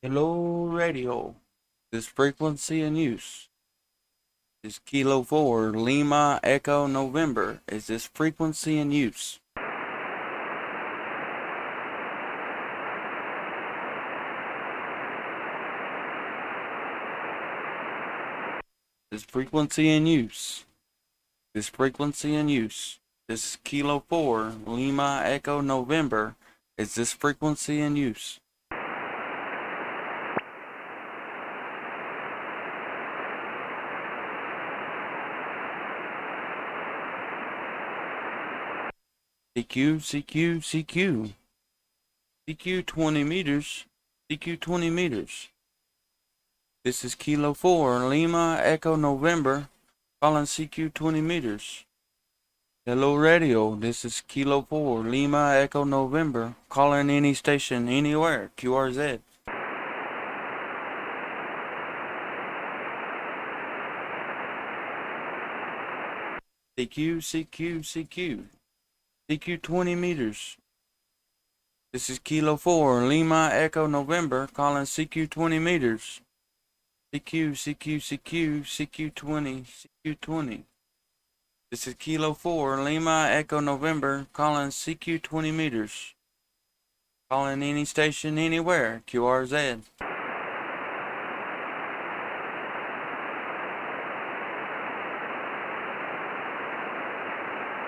Hello, radio. This frequency in use is Kilo 4, Lima Echo November. Is this frequency in use? This frequency in use. This frequency in use. This is Kilo 4, Lima Echo November. Is this frequency in use? CQ, CQ, CQ. CQ 20 meters. CQ 20 meters. This is Kilo 4, Lima Echo November, calling CQ 20 meters. Hello radio, this is Kilo 4, Lima Echo November, calling any station anywhere, QRZ. CQ, CQ, CQ. CQ 20 meters. This is Kilo 4, Lima Echo November, calling CQ 20 meters. CQ, CQ, CQ, CQ 20, CQ 20. This is Kilo 4, Lima Echo November, calling CQ 20 meters. Calling any station anywhere, QRZ.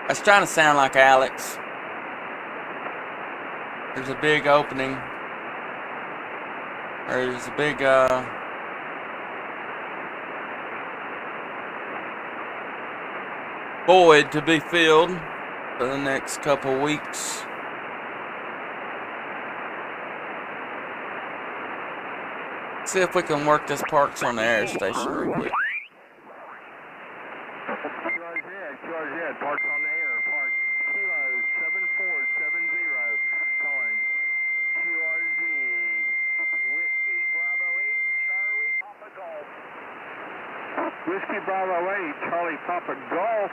I was trying to sound like Alex. There's a big opening. There's a big void to be filled for the next couple weeks. See if we can work this Parks on the Air station real quick. QRZ, Parks on the Air, Park Kilo 7470, calling QRZ, Whiskey Bravo 8, Charlie Papa Golf. Whiskey Bravo 8, Charlie Papa Golf.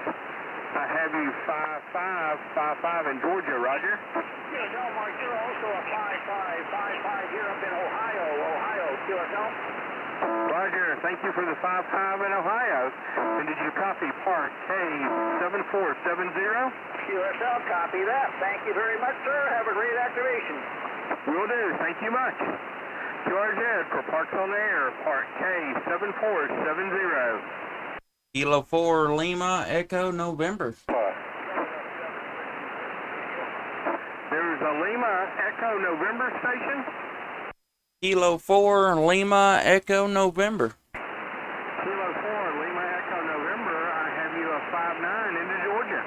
I have you 5555 in Georgia, Roger. QSL, Mark, you're also a 5555 here up in Ohio, QSL. Roger, thank you for the 55 in Ohio. And did you copy Park K7470? QSL, copy that. Thank you very much, sir. Have a great activation. Will do. Thank you much. QRZ for Parks on the Air, Park K7470. Kilo 4, Lima Echo November. There's a Lima Echo November station. Kilo 4, Lima Echo November. Kilo 4, Lima Echo November. I have you a 59 into Georgia.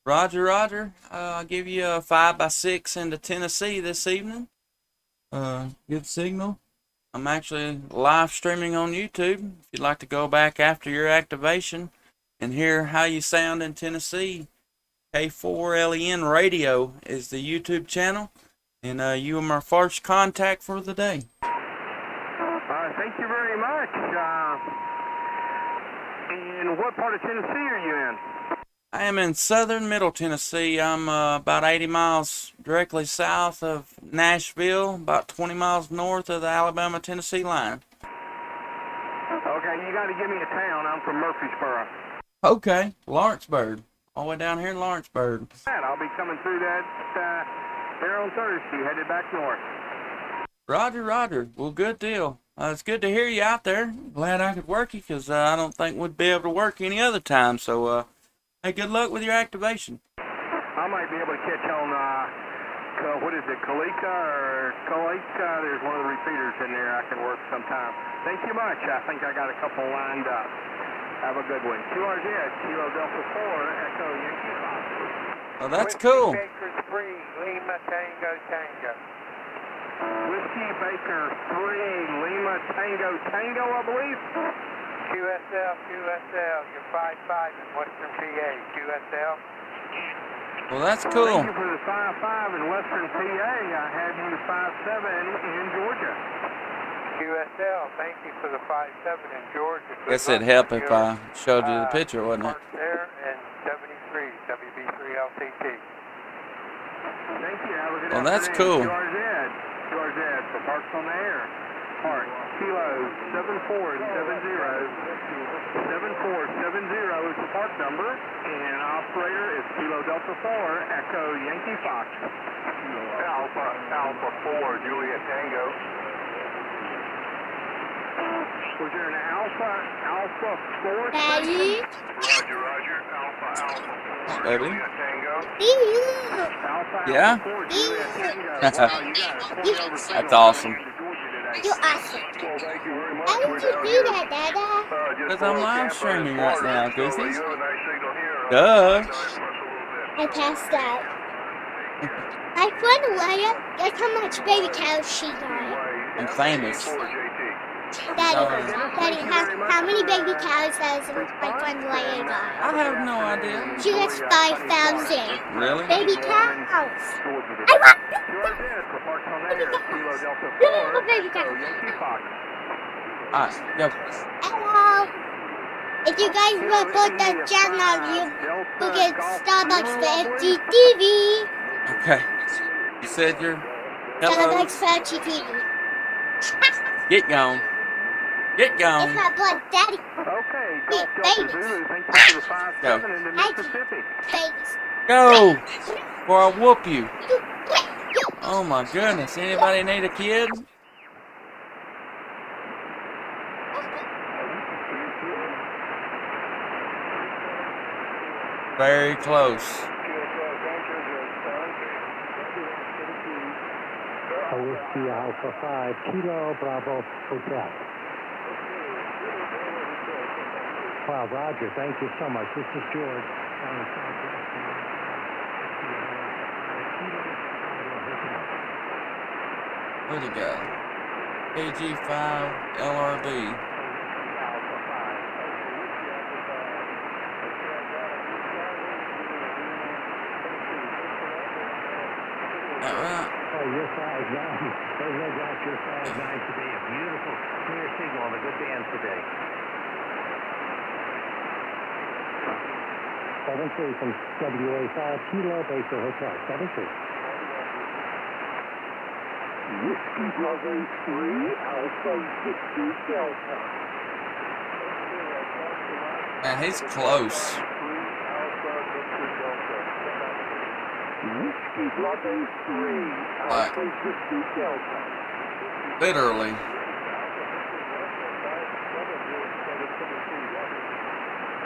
Roger, Roger. I'll give you a 5x6 into Tennessee this evening. Good signal. I'm actually live streaming on YouTube. If you'd like to go back after your activation and hear how you sound in Tennessee, K4LEN Radio is the YouTube channel. And you are my first contact for the day. Thank you very much. And what part of Tennessee are you in? I am in southern Middle Tennessee. I'm about 80 miles directly south of Nashville, about 20 miles north of the Alabama-Tennessee line. Okay, you got to give me a town. I'm from Murfreesboro. Okay, Lawrenceburg. All the way down here in Lawrenceburg. I'll be coming through that there on Thursday, headed back north. Roger, Roger. Well, good deal. It's good to hear you out there. Glad I could work you because I don't think we'd be able to work any other time. So, hey, good luck with your activation. I might be able to catch on, what is it, Kalika or Kalika? There's one of the repeaters in there I can work sometime. Thank you much. I think I got a couple lined up. Have a good one. QRZ, Kilo Delta 4, Echo Yankee Foxtrot. Oh, that's cool. Baker 3, Lima Tango Tango. Whiskey Baker 3, Lima Tango Tango, I believe. QSL, you're 55 in Western PA, QSL. Well, that's cool. Thank you for the 55 in Western PA. I have you 57 in Georgia. QSL, thank you for the 57 in Georgia. Guess it'd help if I showed you the picture, wouldn't it? There and 73, WB3LTT. Thank you. Have a good Well, that's afternoon. cool. QRZ for Parks on the Air. Park Kilo 7470. 7470 is the park number, and operator is Kilo Delta 4, Echo Yankee Fox. Alpha 4, Juliet Tango. Was there an Alpha 4? Daddy? Roger, Alpha 4, Baby. Juliet Tango. You. Yeah? Alpha 4, Juliet Tango. Wow, you got a 20 over signal. That's awesome. You're awesome. Well, thank you very much. How We're did you down do here, that, Dada? just Because I'm below live Tampa streaming and right Florida, now, so Goofy. you have a nice signal here. Duh. I passed out. My friend Leia, guess how much baby cows she got? I'm famous. Daddy, how many baby cows does my friend Leia got? I have no idea. She gets 5,000 Really? baby cows. I want baby cows. You know baby cows. Alright, go. Hello. If you guys will put the channel, you will get Starbucks for FGTV. Okay. You said you're... Hello? Starbucks for FGTV. Get gone. Get It's gone. my blood daddy. Okay, Hey, Golf Delta babies. Zulu, thank you for the 5-7 Go. into Thank you. Mississippi. Babies. Go! Or I'll whoop you. You. Oh my goodness. Anybody need a kid? Very close. Whiskey Alpha 5, Kilo Bravo Hotel. Wow, Roger, thank you so much. This is George on the Southwest. Where'd he go? KG5 LRB. That right? Oh, you're 5'9". They got your 5'9" today. A beautiful, clear signal and a good band today. 7-3 from WA5, Kilo Baker Hotel. 7-3. Whiskey Bravo 3, Alpha 60 Delta. Man, he's close. Whiskey Bravo 3, Like, Alpha 60 Delta. literally.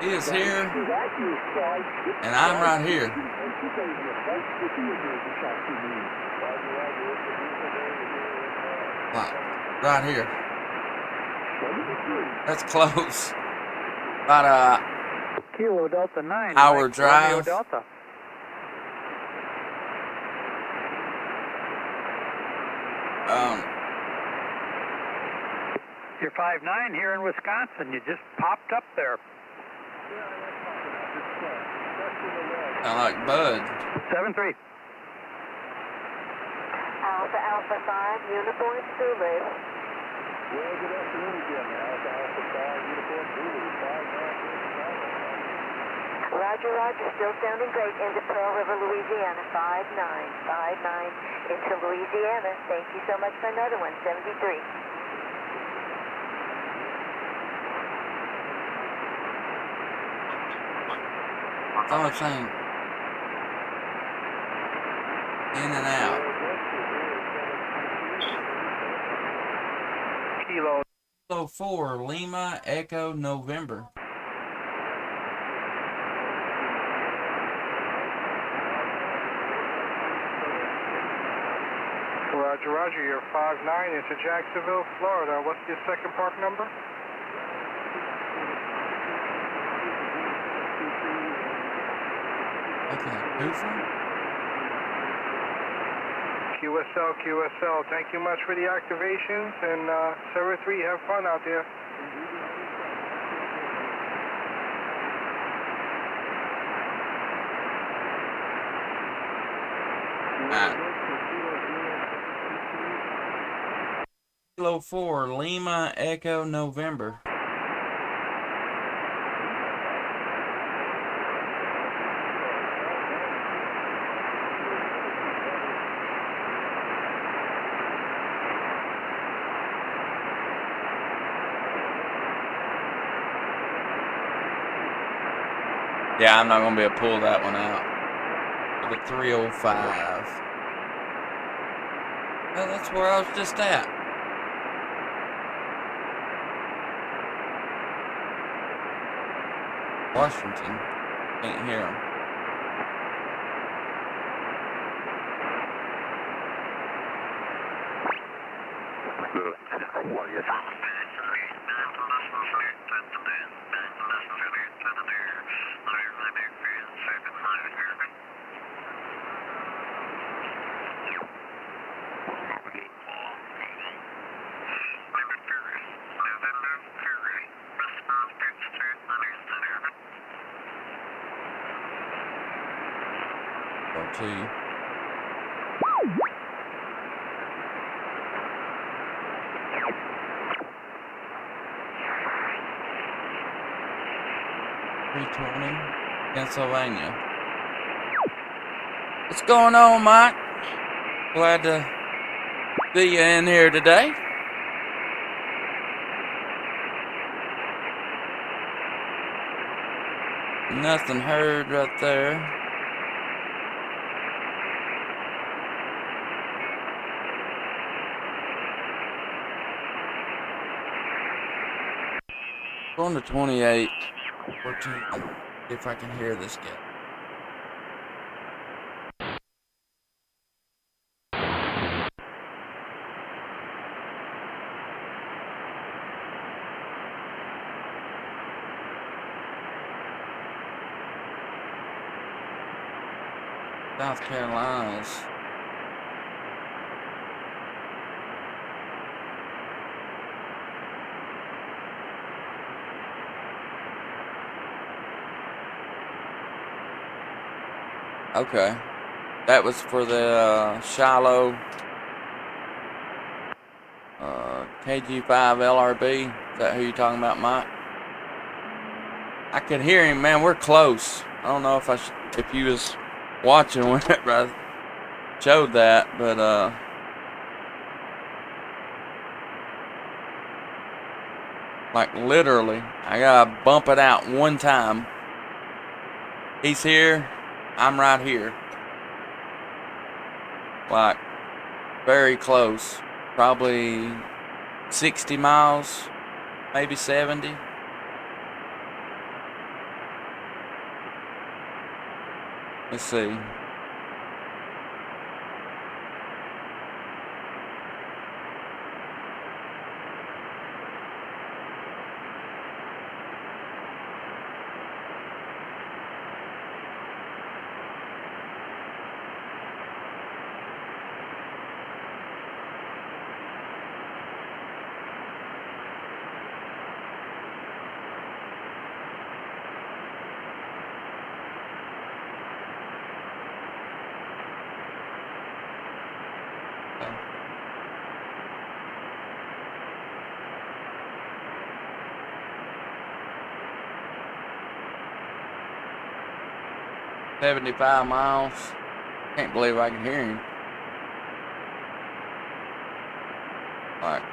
He is here, and I'm right here. Like, right here. That's close. About Kilo Delta 9. hour Romeo drive. Delta. You're 5'9" here in Wisconsin. You just popped up there. Sound like Bud. 7-3. Alpha 5, Uniform Zulu. Well, good afternoon again. Alpha 5, Uniform Zulu, 5'9". Roger, still sounding great. Into Pearl River, Louisiana, 59 into Louisiana. Thank you so much for another one, 73. That's all I'm saying. In and out. Kilo 4, Lima, Echo, November. Roger, you're 5'9" into Jacksonville, Florida. What's your second park number? Okay, Hoover? QSL, thank you much for the activations, and Server 3, have fun out there. Kilo 4, Lima, Echo, November. Yeah, I'm not gonna be able to pull that one out. For the 305. Well, that's where I was just at. Washington. Can't hear him. To you. Pennsylvania. What's going on, Mike? Glad to see you in here today. Nothing heard right there. Going to 28. 14. See if I can hear this guy. South Carolina's. Okay. That was for the Shiloh KG5 LRB. Is that who you're talking about, Mike? I could hear him, man. We're close. I don't know if you was watching whenever I showed that, but like literally, I gotta bump it out one time. He's here, I'm right here. Like very close, probably 60 miles, maybe 70. Let's see. $75 miles. Can't believe I can hear him. Alright.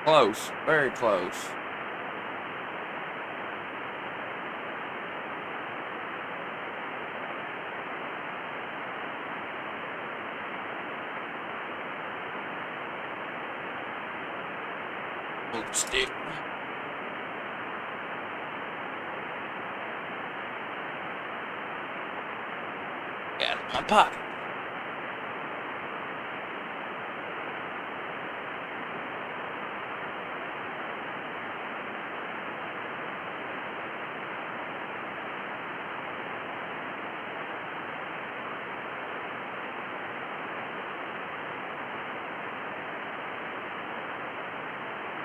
Close. Very close. Hold stick. Got it in my pocket.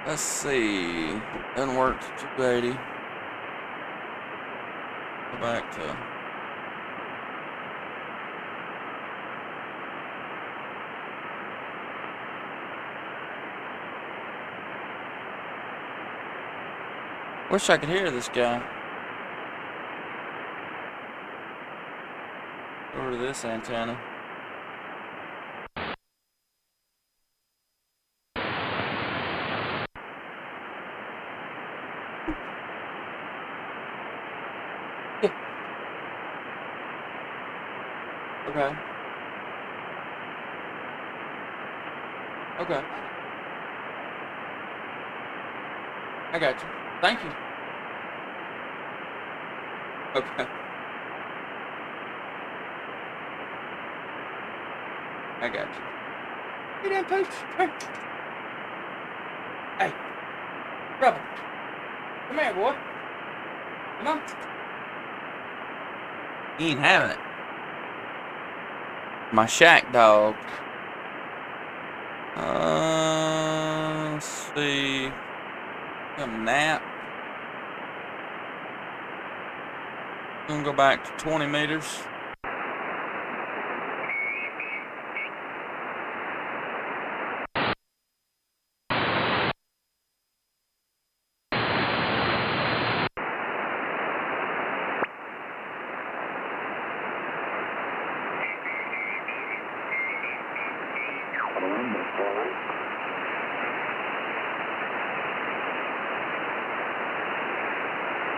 Let's see. Doesn't work to 280. Go back to. Wish I could hear this guy. Over to this antenna. Okay. Okay. I got you. Thank you. Okay. I got you. Get in, Pooch. Come here. Hey. Brother. Come here, boy. Come on. He ain't having it. My shack dog. Let's see. Come nap. I'm gonna go back to 20 meters.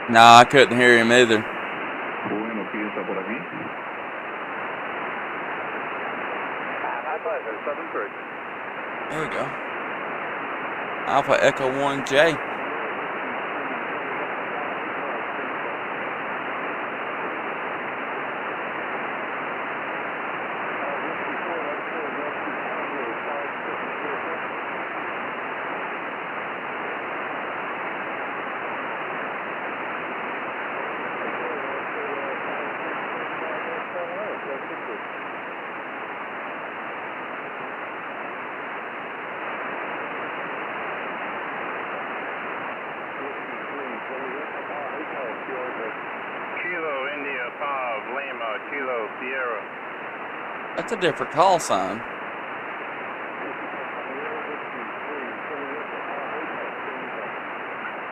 Nah, I couldn't hear him either. Bueno, piensa por aquí. My pleasure, 7-3. There we go. Alpha Echo 1J. Kilo India 5 Lima Kilo Sierra. That's a different call sign.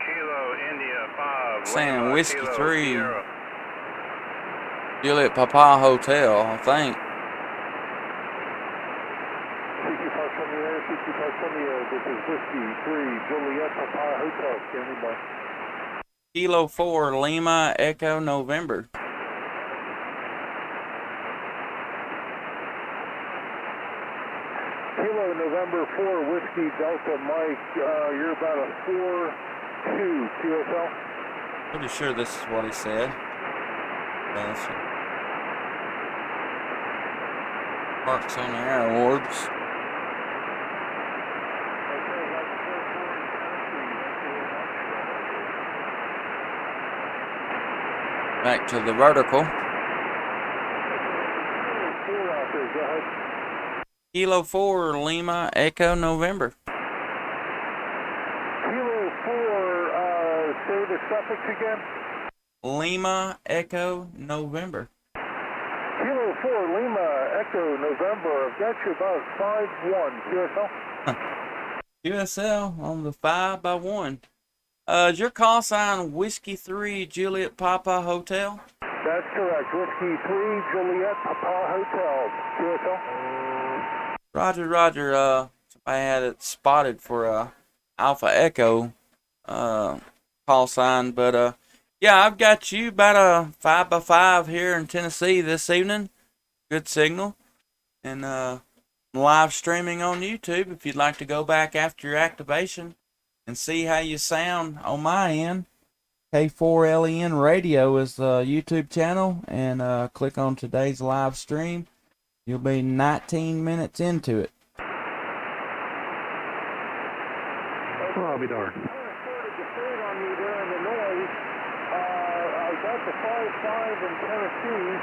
Kilo India 5 Saying Lima Whiskey Kilo 3. Sierra. Juliet Papa Hotel, I think. This is Whiskey 3, Juliet Papa Hotel, standing by. Kilo 4 Lima Echo November. Kilo November 4, Whiskey Delta Mike, you're about a 4-2 QSL. Pretty sure this is what he said. Yes. Marks on the Air Awards. Back to the vertical. Kilo 4 Lima Echo November. Kilo 4, say the suffix again. Lima Echo November. Kilo 4, Lima Echo November. I've got you about 5-1 QSL. QSL on the 5x1. Is your call sign Whiskey 3 Juliet Papa Hotel? That's correct. Whiskey 3, Juliet Papa Hotel, QSL. Roger, Roger. Somebody had it spotted for Alpha Echo call sign, but yeah, I've got you about a 5x5 here in Tennessee this evening. Good signal, and live streaming on YouTube. If you'd like to go back after your activation and see how you sound on my end, K4LEN Radio is the YouTube channel, and click on today's live stream. You'll be 19 minutes into it. Well, I'll be darned. I started to fade on you there in the noise. I got the 5-5 in Tennessee,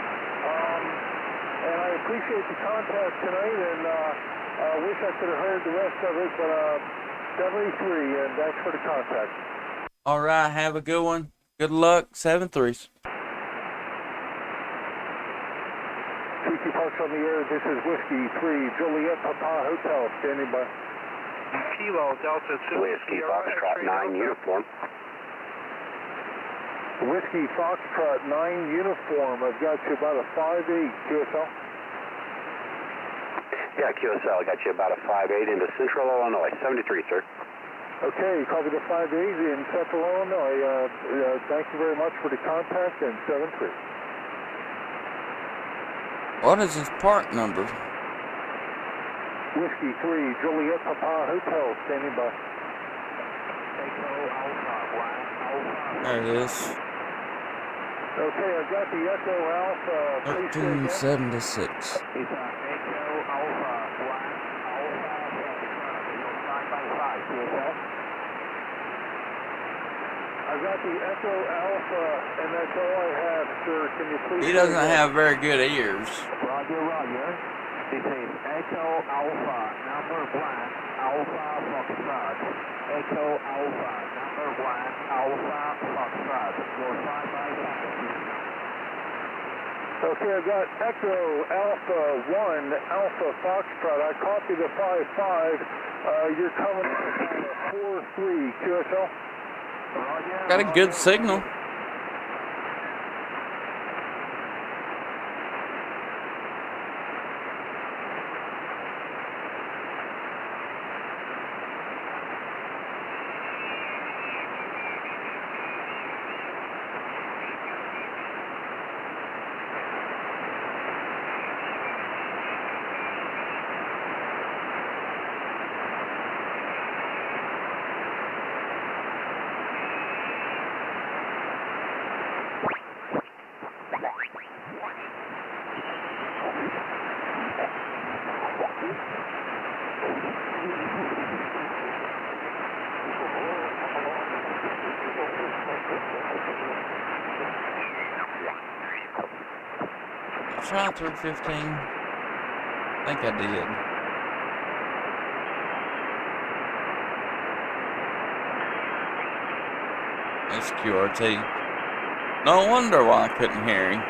and I appreciate the contact tonight, and I wish I could have heard the rest of it, but 73, and thanks for the contact. All right, have a good one. Good luck, 7-3s. TC Parks on the air, this is Whiskey 3, Juliet Papa Hotel, standing by. Kilo Delta 2 Whiskey Foxtrot 9 uniform. Whiskey Foxtrot 9 uniform, I've got you about a 5-8 QSL. Yeah, QSL, I got you about a 5-8 into Central Illinois. 73, sir. Okay, copy the 5-8 in Central Illinois. Thank you very much for the contact, and 7-3. What is his part number? Whiskey 3, Juliet Papa Hotel, standing by. Echo Alpha, Black Alpha. There it is. Okay, I've got the Echo Alpha. Please say again. 1376. It's Echo Alpha, Black Alpha, you're 5 by 5, PSL. I've got the Echo Alpha, and that's all I have, sir. Can you please He say doesn't again? have very good ears. Roger, Roger. This is Echo Alpha, number Black Alpha Foxtrot. Echo Alpha, number Black Alpha Foxtrot. You're 5 by 5. Okay, I've got Echo Alpha 1, Alpha Foxtrot. I copy the 5-5. You're coming at 4-3, QSL. Roger. Got a good signal. Try 315. I think I did. It's QRT. No wonder why I couldn't hear him.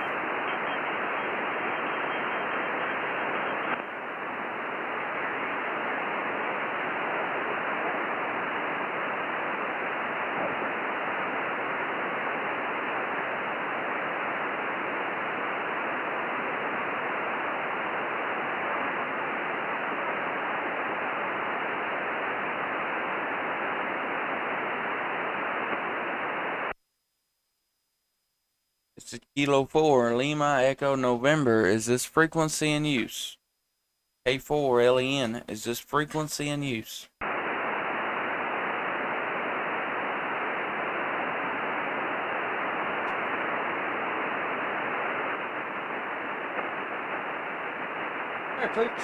It's a Kilo 4, Lima Echo November. Is this frequency in use? K4 LEN. Is this frequency in use? There, Pooch.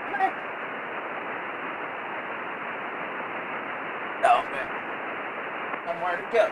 Come here. Oh, man. Somewhere to go.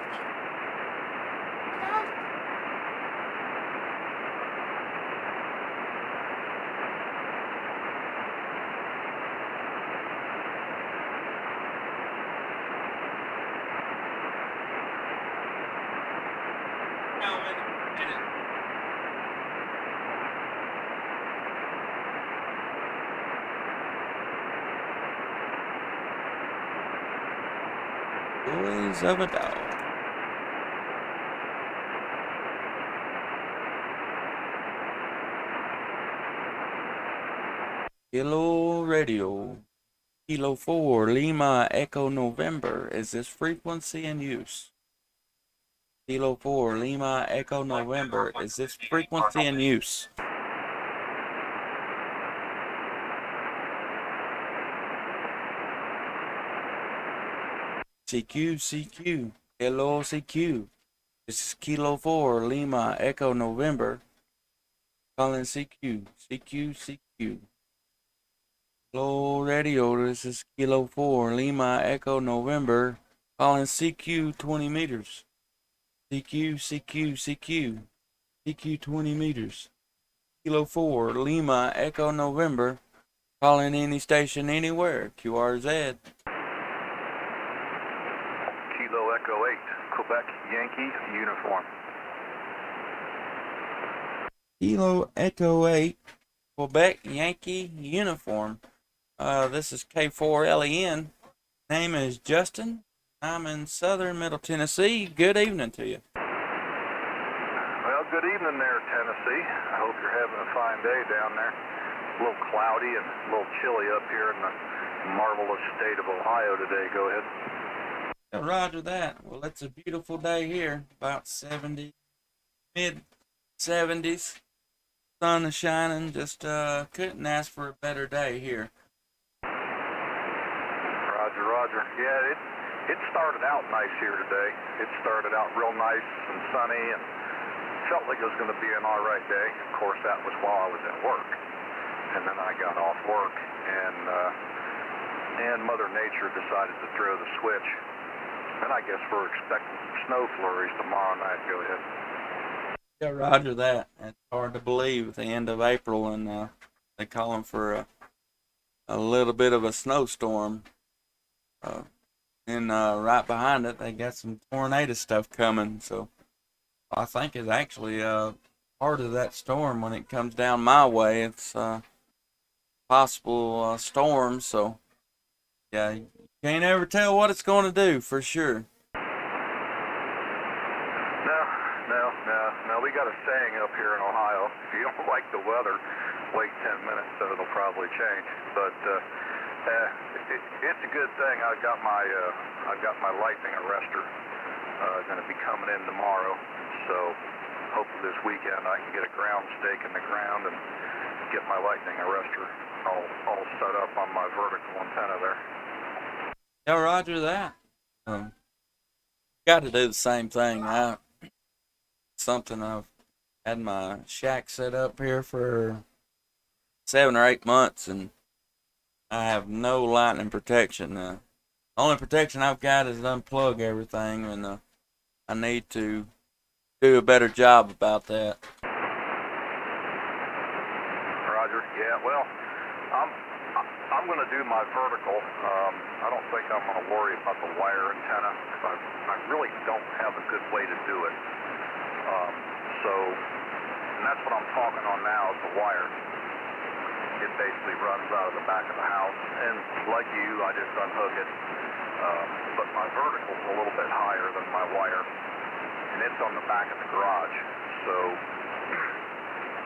Boys of a dog. Kilo Radio. Kilo 4, Lima Echo November. Is this frequency in use? Kilo 4, Lima Echo November. Is this frequency in use? CQ. Hello, CQ. This is Kilo 4, Lima Echo November. Calling CQ. CQ. Hello, radio. This is Kilo 4, Lima Echo November. Calling CQ 20 meters. CQ 20 meters. Kilo 4, Lima Echo November. Calling any station anywhere. QRZ. Kilo Echo 8, Quebec Yankee uniform. Kilo Echo 8, Quebec Yankee uniform. This is K4 LEN. Name is Justin. I'm in southern Middle Tennessee. Good evening to you. Well, good evening there, Tennessee. I hope you're having a fine day down there. A little cloudy and a little chilly up here in the marvelous state of Ohio today. Go ahead. Roger that. Well, it's a beautiful day here. About 70, mid 70s. Sun is shining. Just couldn't ask for a better day here. Roger, Roger. Yeah, it started out nice here today. It started out real nice and sunny and felt like it was going to be an all right day. Of course, that was while I was at work. And then I got off work, and Mother Nature decided to throw the switch. And I guess we're expecting some snow flurries tomorrow night. Go ahead. Yeah, roger that. It's hard to believe at the end of April, and they're calling for a little bit of a snowstorm. And right behind it, they got some tornado stuff coming. So I think it's actually part of that storm when it comes down my way. It's possible storm. So yeah, you can't ever tell what it's going to do for sure. No. We got a saying up here in Ohio: if you don't like the weather, wait 10 minutes, so it'll probably change. But it's a good thing. I've got my lightning arrestor going to be coming in tomorrow. So hopefully this weekend I can get a ground stake in the ground and get my lightning arrestor all set up on my vertical antenna there. Yeah, roger that. Got to do the same thing. Something I've had my shack set up here for 7 or 8 months, and I have no lightning protection. The only protection I've got is to unplug everything, and I need to do a better job about that. Roger. Yeah. Well, I'm going to do my vertical. I don't think I'm going to worry about the wire antenna because I really don't have a good way to do it. And that's what I'm talking on now is the wire. It basically runs out of the back of the house, and like you, I just unhook it. But my vertical's a little bit higher than my wire, and it's on the back of the garage. So,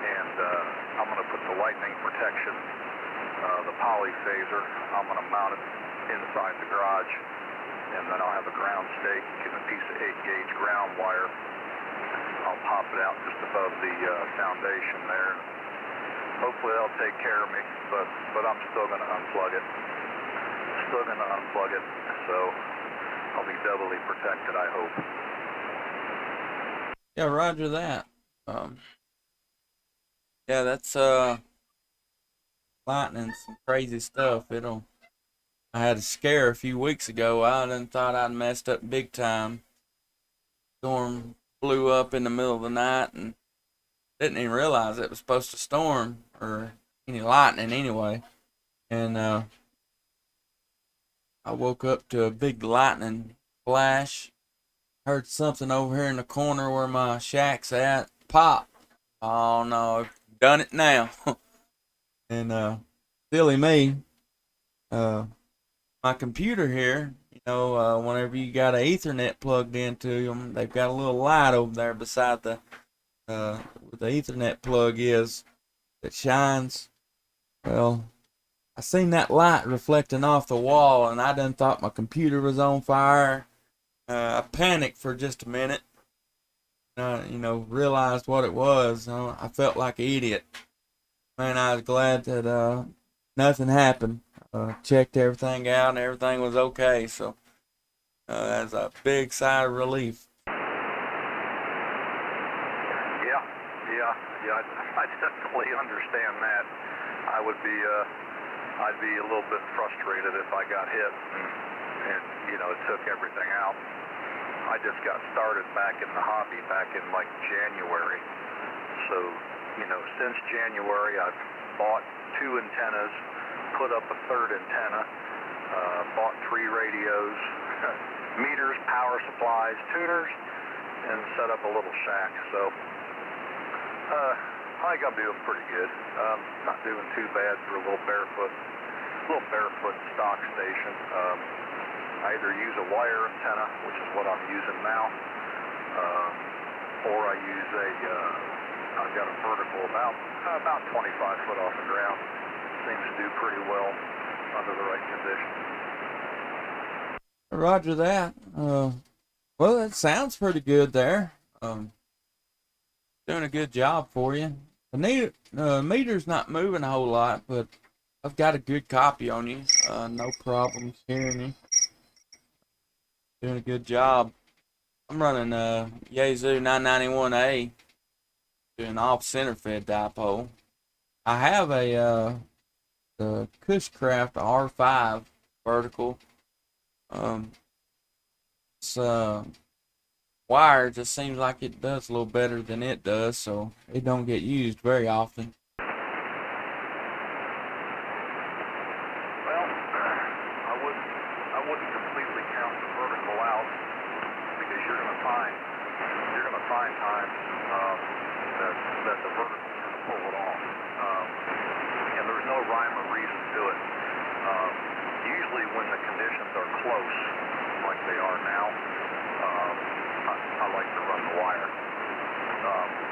and I'm going to put the lightning protection, the polyphaser, I'm going to mount it inside the garage, and then I'll have a ground stake and a piece of 8-gauge ground wire. I'll pop it out just above the foundation there. Hopefully that'll take care of me, but I'm still going to unplug it. So I'll be doubly protected, I hope. Yeah, roger that. Yeah, that's lightning, some crazy stuff. I had a scare a few weeks ago. I done thought I'd messed up big time. Storm blew up in the middle of the night and didn't even realize it was supposed to storm or any lightning anyway. And I woke up to a big lightning flash. Heard something over here in the corner where my shack's at. Pop. Oh no, I've done it now. And silly me. My computer here, whenever you got an Ethernet plugged into them, they've got a little light over there beside the where the Ethernet plug is that shines. Well, I seen that light reflecting off the wall, and I done thought my computer was on fire. I panicked for just a minute. Realized what it was. I felt like an idiot. Man, I was glad that nothing happened. Checked everything out, and everything was okay. So that's a big sigh of relief. Yeah, I definitely understand that. I'd be a little bit frustrated if I got hit and it took everything out. I just got started back in the hobby back in like January. So, since January I've bought 2 antennas, put up a 3rd antenna, bought 3 radios, meters, power supplies, tuners, and set up a little shack. So, I think I'm doing pretty good. Not doing too bad for a little barefoot stock station. I either use a wire antenna, which is what I'm using now, or I use I've got a vertical about 25 foot off the ground. Seems to do pretty well under the right conditions. Roger that. Well, that sounds pretty good there. Doing a good job for you. The meter's not moving a whole lot, but I've got a good copy on you. No problems hearing you. Doing a good job. I'm running Yazoo 991A, doing off center fed dipole. I have a the Cushcraft R5 vertical. It's wire just seems like it does a little better than it does, so it don't get used very often. Well, I wouldn't completely count the vertical out because you're gonna find times that the vertical's gonna pull it off. And there's no rhyme or reason to it. Usually when the conditions are close, like they are now, I like to run the wire.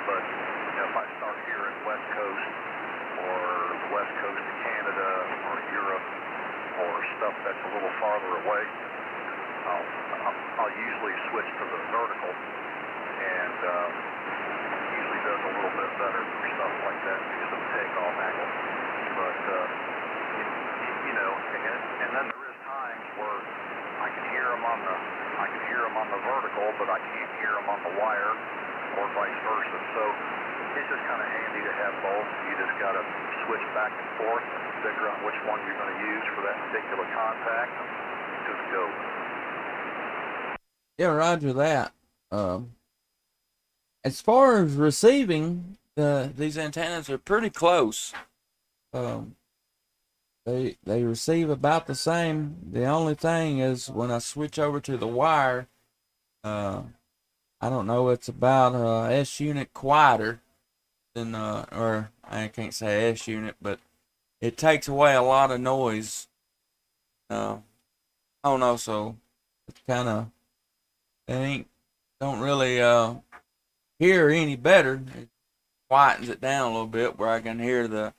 But if I start here in West Coast or the West Coast of Canada or Europe or stuff that's a little farther away, I'll usually switch to the vertical, and usually does a little bit better for stuff like that because of the takeoff angle. But you know, and then there is times where I can hear them on the vertical, but I can't hear them on the wire, or vice versa. So it's just kind of handy to have both. You just got to switch back and forth and figure out which one you're going to use for that particular contact, and just go. Yeah, roger that. As far as receiving, these antennas are pretty close. They receive about the same. The only thing is when I switch over to the wire, I don't know, it's about S unit quieter than or I can't say S unit, but it takes away a lot of noise. I don't know, so it's kind of don't really hear any better. It quietens it down a little bit where I can hear the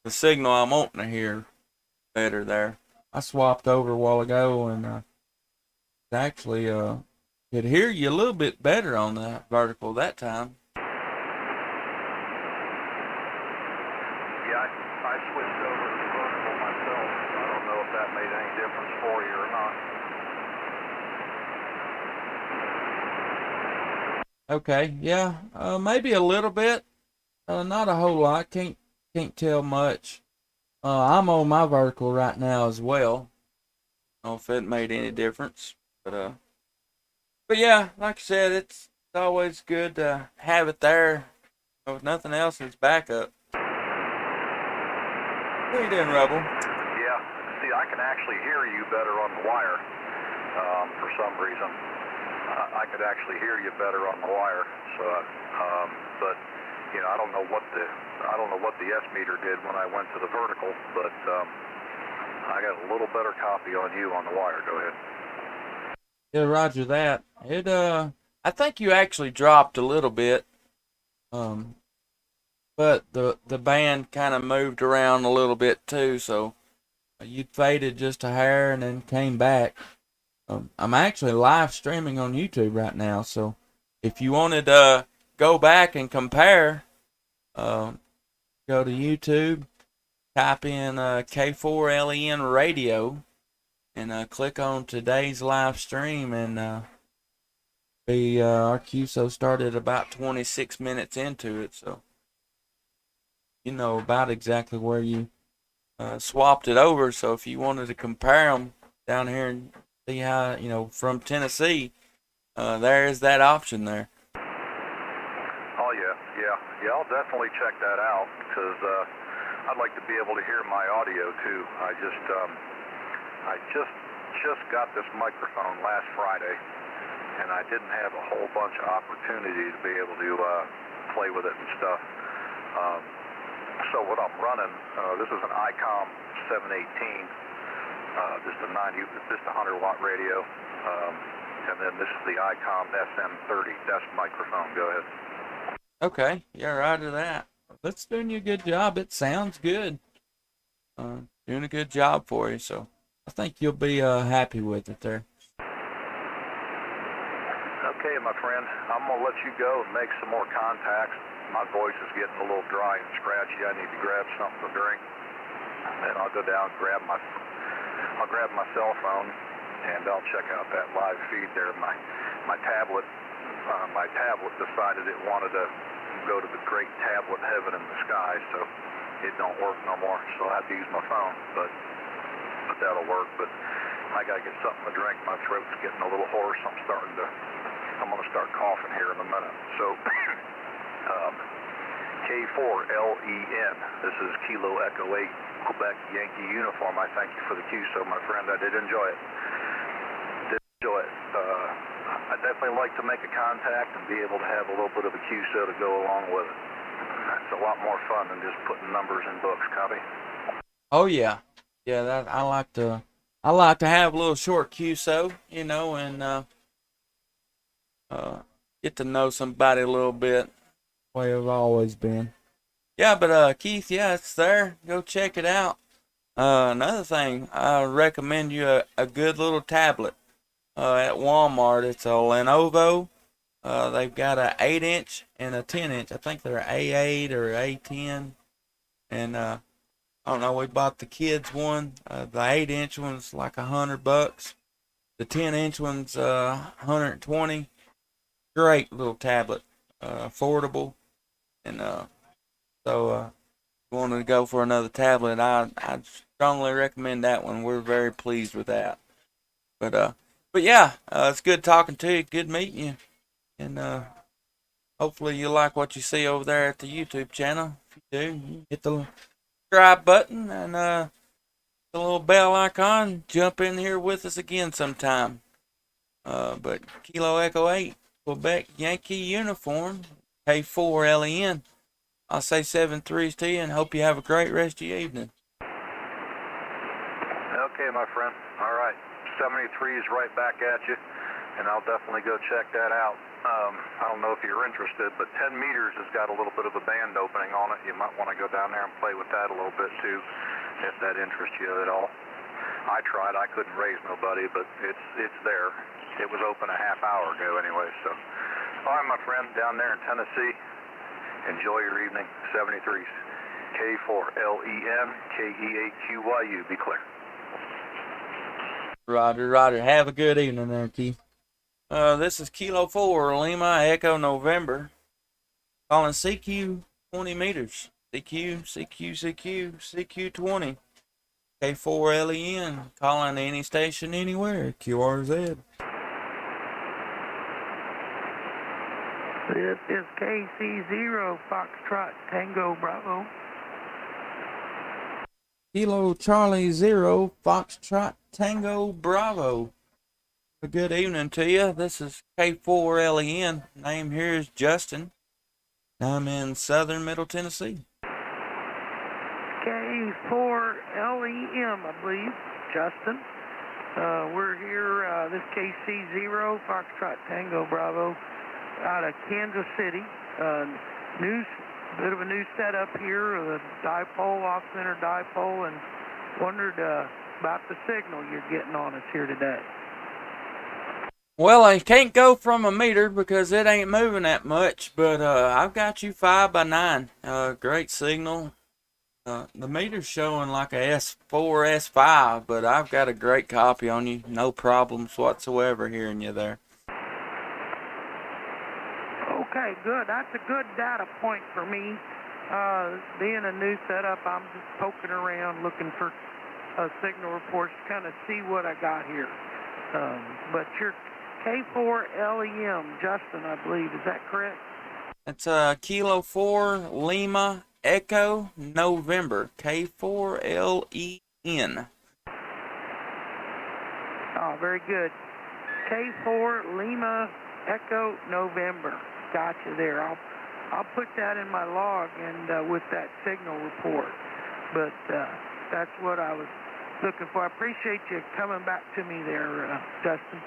signal I'm wanting to hear better there. I swapped over a while ago and actually could hear you a little bit better on the vertical that time. Yeah, I switched over to the vertical myself. I don't know if that made any difference for you or not. Okay, yeah, maybe a little bit, not a whole lot. Can't tell much. I'm on my vertical right now as well. I don't know if it made any difference, but yeah, like I said, it's always good to have it there. If nothing else, it's backup. How you doing, Rebel? Yeah, see, I can actually hear you better on the wire for some reason. I could actually hear you better on the wire. So, but you know, I don't know what the S meter did when I went to the vertical, but I got a little better copy on you on the wire. Go ahead. Yeah, roger that. I think you actually dropped a little bit. But the band kind of moved around a little bit too, so you faded just a hair and then came back. I'm actually live streaming on YouTube right now, so if you wanted to go back and compare, go to YouTube, type in K4LEN radio, and click on today's live stream, and our QSO started about 26 minutes into it, so you know about exactly where you swapped it over. So if you wanted to compare them down here and see how, you know, from Tennessee, there is that option there. Oh yeah, I'll definitely check that out because I'd like to be able to hear my audio too. I just got this microphone last Friday, and I didn't have a whole bunch of opportunity to be able to play with it and stuff. So what I'm running, this is an ICOM 718, just a 100 watt radio, and then this is the ICOM SM30 desk microphone. Go ahead. Okay, yeah, right to that. That's doing you a good job. It sounds good. Doing a good job for you, so I think you'll be happy with it there. Okay, my friend, I'm gonna let you go and make some more contacts. my voice is getting a little dry and scratchy. I need to grab something to drink. And then I'll go down and grab my cell phone, and I'll check out that live feed there. My tablet decided it wanted to go to the great tablet heaven in the sky, so it don't work no more. So I have to use my phone, but that'll work. But I gotta get something to drink. My throat's getting a little hoarse. I'm gonna start coughing here in a minute. So K4LEN. This is Kilo Echo 8 Quebec Yankee uniform. I thank you for the QSO, my friend. I did enjoy it. I definitely like to make a contact and be able to have a little bit of a QSO to go along with it. It's a lot more fun than just putting numbers in books. Copy? Oh yeah, yeah. That I like to have a little short QSO, you know, and get to know somebody a little bit. Way I've always been. Yeah, but Keith, yeah, it's there. Go check it out. Another thing, I recommend you a good little tablet. At Walmart, it's a Lenovo. They've got a 8-inch and a 10-inch. I think they're A8 or A10. And I don't know. We bought the kids one. The 8-inch one's like $100. The 10-inch one's 120. Great little tablet, affordable, and so if you wanted to go for another tablet, I strongly recommend that one. We're very pleased with that. But yeah, it's good talking to you. Good meeting you. And hopefully you like what you see over there at the YouTube channel. If you do, hit the subscribe button and the little bell icon. Jump in here with us again sometime. But Kilo Echo 8, Quebec Yankee uniform, K4LEN. I'll say 7-3s to you and hope you have a great rest of your evening. Okay, my friend. All right. 73 is right back at you, and I'll definitely go check that out. I don't know if you're interested, but 10 meters has got a little bit of a band opening on it. You might want to go down there and play with that a little bit too, if that interests you at all. I tried. I couldn't raise nobody, but it's there. It was open a half hour ago anyway. So, all right, my friend, down there in Tennessee, enjoy your evening. 73s. K4LEN, KE8QYU. Be clear. Roger. Have a good evening there, Keith. This is Kilo 4, Lima, Echo, November. Calling CQ 20 meters. CQ 20. K4LEN. Calling any station anywhere. QRZ. This is KC0 Foxtrot Tango Bravo. Kilo Charlie 0 Foxtrot Tango Bravo. A good evening to you. This is K4LEN. Name here is Justin. I'm in southern Middle Tennessee. K4LEM, I believe, Justin. We're here, this KC0 Foxtrot Tango Bravo out of Kansas City. Bit of a new setup here, the dipole, off-center dipole, and wondered about the signal you're getting on us here today. Well, I can't go from a meter because it ain't moving that much, but I've got you 5x9. Great signal. The meter's showing like a S4, S5, but I've got a great copy on you. No problems whatsoever hearing you there. Okay, good. That's a good data point for me. Being a new setup, I'm just poking around looking for signal reports to kind of see what I got here. But you're K4LEM, Justin, I believe. Is that correct? It's Kilo 4, Lima, Echo, November. K4LEN. Oh, very good. K4 Lima, Echo, November. Gotcha there. I'll put that in my log and with that signal report. But that's what I was looking for. I appreciate you coming back to me there, Justin.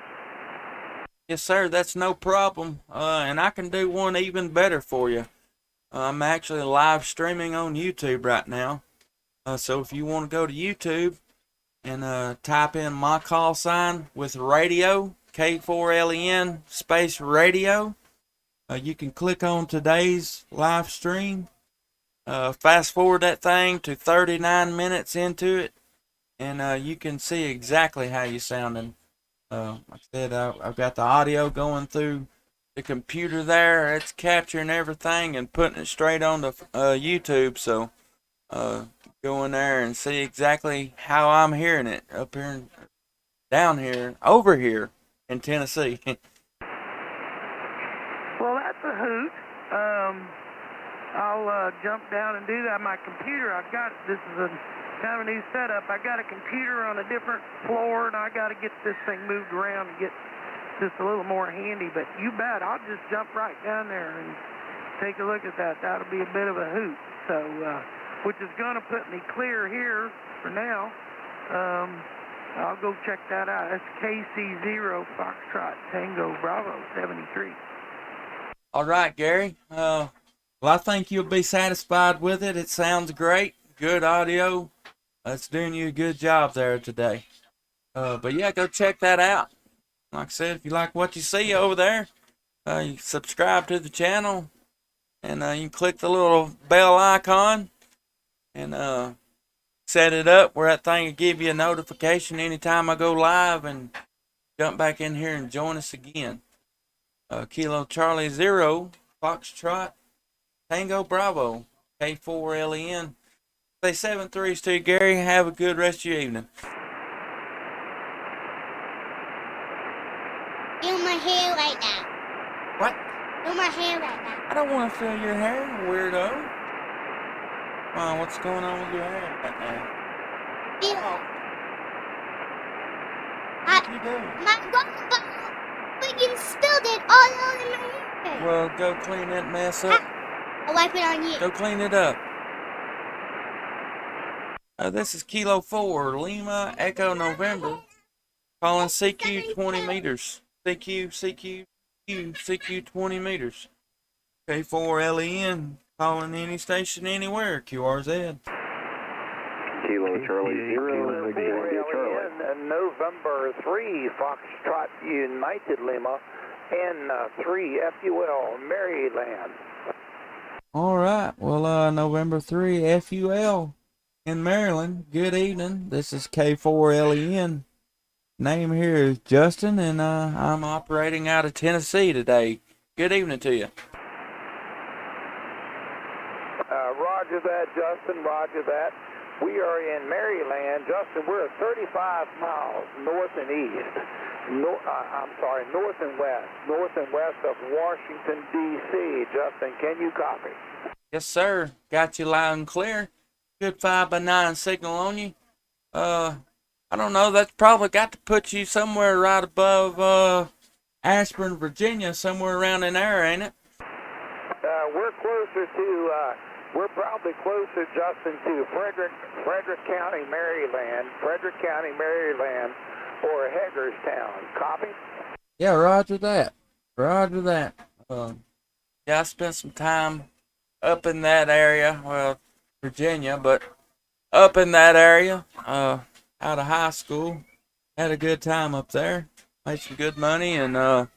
Yes, sir. That's no problem. And I can do one even better for you. I'm actually live streaming on YouTube right now. So if you want to go to YouTube and type in my call sign with radio, K4LEN space radio, You can click on today's live stream, fast forward that thing to 39 minutes into it, and you can see exactly how you're sounding. Like I said, I've got the audio going through the computer there. It's capturing everything and putting it straight on the YouTube. So go in there and see exactly how I'm hearing it up here, down here, over here in Tennessee. Well, that's a hoot. I'll jump down and do that. My computer, this is a kind of a new setup. I got a computer on a different floor, and I got to get this thing moved around and get just a little more handy. But you bet, I'll just jump right down there and take a look at that. That'll be a bit of a hoot. So, which is going to put me clear here for now. I'll go check that out. That's KC0 Foxtrot Tango Bravo 73. All right, Gary. Well, I think you'll be satisfied with it. It sounds great. Good audio. It's doing you a good job there today. But yeah, go check that out. Like I said, if you like what you see over there, you subscribe to the channel, and you can click the little bell icon and set it up where that thing will give you a notification anytime I go live, and jump back in here and join us again. Kilo Charlie 0 Foxtrot Tango Bravo K4LEN. Say 7-3s to you, Gary. Have a good rest of your evening. Feel my hair right now. What? Feel my hair right now. I don't want to feel your hair, weirdo. What's going on with your hair right now? Feel What you do? my water bottle freaking spilled it all over my hair. Well, go clean that mess up. I'll wipe it on you. Go clean it up. This is Kilo 4 Lima Echo November, calling CQ 20 meters. CQ 20 meters. K4LEN, calling any station anywhere. QRZ. Kilo Charlie 0, India Charlie. November 3 Foxtrot United Lima N3 FUL Maryland. All right. Well, November 3 FUL in Maryland. Good evening. This is K4LEN. Name here is Justin, and I'm operating out of Tennessee today. Good evening to you. Roger that, Justin. Roger that. We are in Maryland. Justin, we're 35 miles north and east. North and west. North and west of Washington, D.C. Justin, can you copy? Yes, sir. Got you loud and clear. Good 5x9 signal on you. I don't know. That's probably got to put you somewhere right above Ashburn, Virginia, somewhere around in there, ain't it? We're closer to. We're probably closer, Justin, to Frederick County, Maryland. Frederick County, Maryland, or Hagerstown. Copy? Yeah, roger that. Roger that. Yeah, I spent some time up in that area. Well, Virginia, but up in that area. Out of high school. Had a good time up there. Made some good money, and I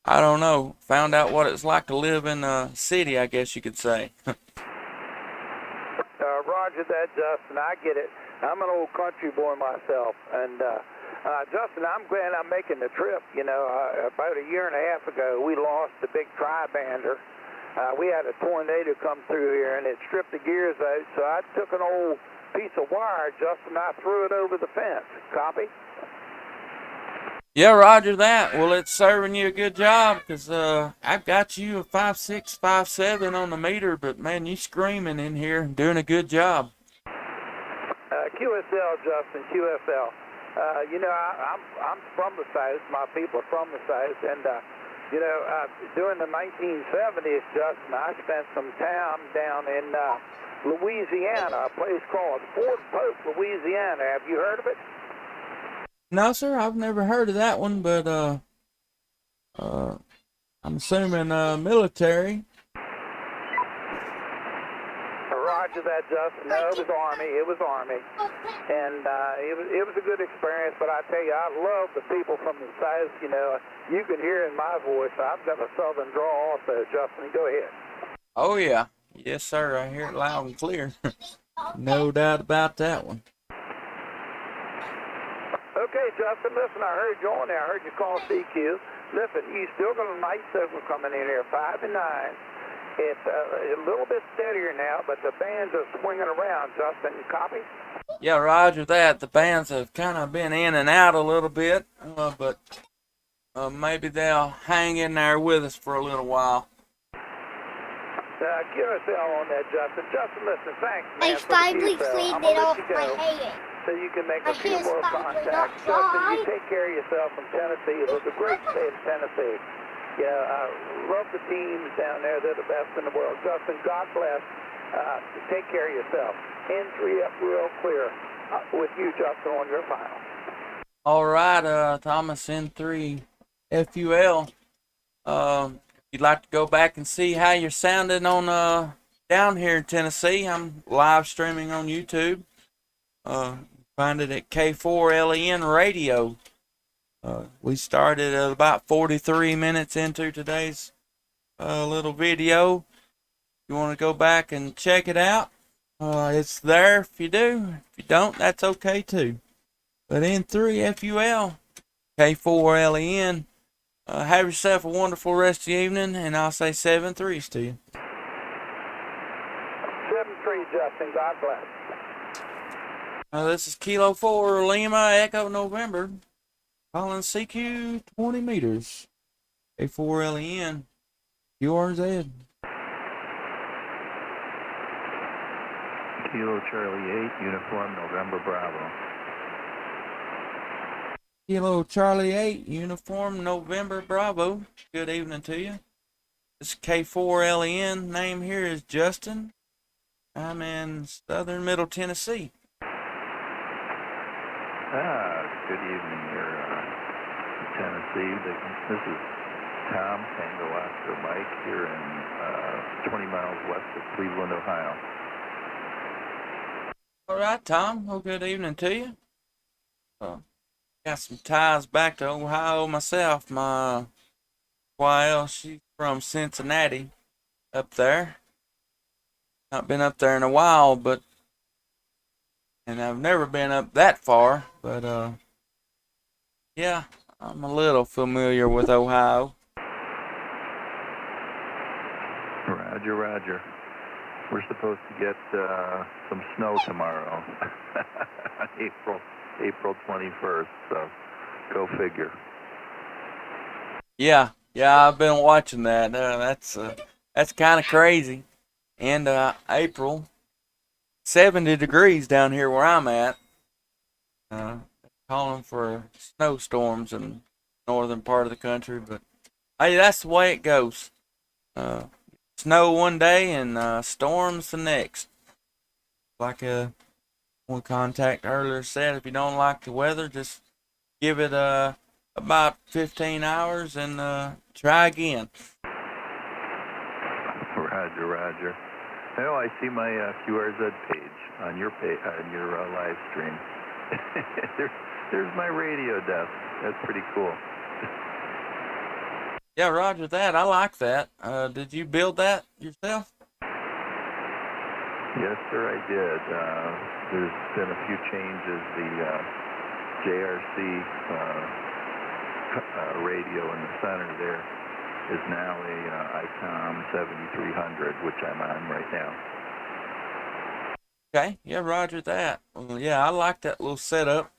don't know. Found out what it's like to live in a city, I guess you could say. Roger that, Justin. I get it. I'm an old country boy myself. And, Justin, I'm glad I'm making the trip. You know, about a year and a half ago, we lost the big tri-bander. We had a tornado come through here, and it stripped the gears out. So I took an old piece of wire, Justin, I threw it over the fence. Copy? Yeah, roger that. Well, it's serving you a good job, because I've got you a 5.6, 5.7 on the meter, but man, you screaming in here, doing a good job. QSL, Justin, QSL. You know, I'm from the South. My people are from the South, and you know, during the 1970s, Justin, I spent some time down in Louisiana, a place called Fort Pope, Louisiana. Have you heard of it? No, sir, I've never heard of that one, but I'm assuming military. Roger that, Justin. No, it was Army. It was Army. And it was a good experience, but I tell you, I love the people from the South. You know, you can hear in my voice, I've got a southern drawl also, Justin. Go ahead. Oh, yeah. Yes, sir. I hear it loud and clear. No doubt about that one. Okay, Justin, listen, I heard you on there. I heard you call CQ. Listen, you still got a nice signal coming in here, 5 and 9. It's a little bit steadier now, but the bands are swinging around. Justin, you copy? Yeah, roger that. The bands have kind of been in and out a little bit, but maybe they'll hang in there with us for a little while. Give us the L on that, Justin. Justin, listen, thanks, man. I finally cleaned it off my hair. So you can make My a few hair's more finally contacts. not Justin, you dry. take care of yourself from Tennessee. It was a great state of Tennessee. Yeah, I love the teams down there. They're the best in the world. Justin, God bless. Take care of yourself. N3 up real clear with you, Justin, on your final. All right, Thomas N3 FUL. You'd like to go back and see how you're sounding on down here in Tennessee. I'm live streaming on YouTube. Find it at K4LEN Radio. We started at about 43 minutes into today's little video. You want to go back and check it out? It's there if you do. If you don't, that's okay too. But N3 FUL, K4LEN. Have yourself a wonderful rest of the evening, and I'll say 7 3s to you. 7-3, Justin. God bless. This is Kilo 4 Lima Echo November. Calling CQ 20 meters. K4LEN. URZ. Kilo Charlie 8, Uniform November Bravo. Kilo Charlie 8, Uniform November Bravo. Good evening to you. This is K4LEN. Name here is Justin. I'm in southern Middle Tennessee. Good evening here in Tennessee. This is Tom, Tango Oscar Mike, here in 20 miles west of Cleveland, Ohio. All right, Tom. Well, good evening to you. Got some ties back to Ohio myself. My YL, she's from Cincinnati, up there. Not been up there in a while, and I've never been up that far, but yeah, I'm a little familiar with Ohio. Roger, roger. We're supposed to get some snow tomorrow, April 21st, so go figure. Yeah, I've been watching that. That's kind of crazy. And April, 70 degrees down here where I'm at. Calling for snowstorms in the northern part of the country, but hey, that's the way it goes. Snow one day and storms the next. Like one contact earlier said, if you don't like the weather, just give it about 15 hours and try again. Roger, roger. Oh, I see my QRZ page on your live stream. There's my radio desk. That's pretty cool. Yeah, roger that. I like that. Did you build that yourself? Yes, sir, I did. There's been a few changes. The JRC radio in the center there is now a ICOM 7300, which I'm on right now. Okay, yeah, roger that. Well, yeah, I like that little setup.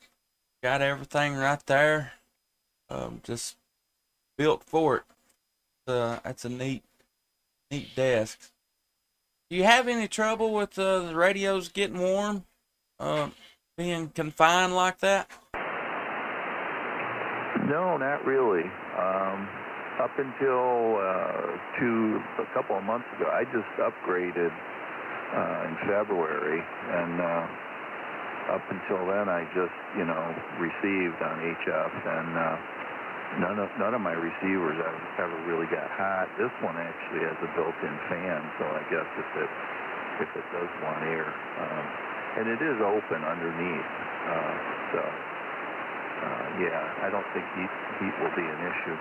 Got everything right there. Just built for it. That's a neat desk. Do you have any trouble with the radios getting warm? Being confined like that? No, not really. Up until a couple of months ago, I just upgraded in February, and up until then, I just received on HF, and none of my receivers ever really got hot. This one actually has a built-in fan, so I guess if if it does want air. And it is open underneath, so yeah, I don't think heat will be an issue.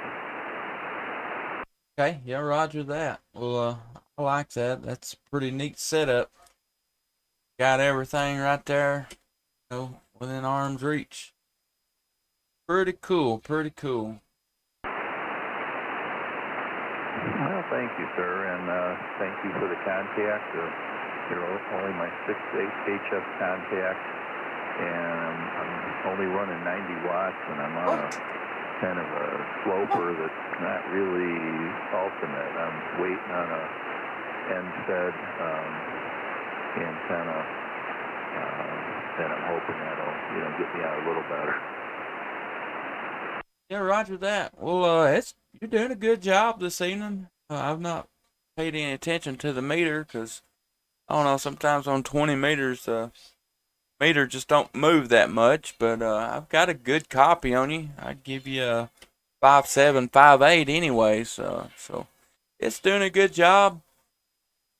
Okay, yeah, roger that. Well, I like that. That's a pretty neat setup. Got everything right there, within arm's reach. Pretty cool, pretty cool. Well, thank you, sir, and thank you for the contact. You're only my 6th HF contact, and I'm only running 90 watts, and I'm on a kind of a sloper that's not really ultimate. I'm waiting on a end-fed antenna, and I'm hoping that'll, get me out a little better. Yeah, roger that. Well, you're doing a good job this evening. I've not paid any attention to the meter because I don't know. Sometimes on 20 meters, meter just don't move that much. But I've got a good copy on you. I'd give you a 5.7, 5.8 anyways. So it's doing a good job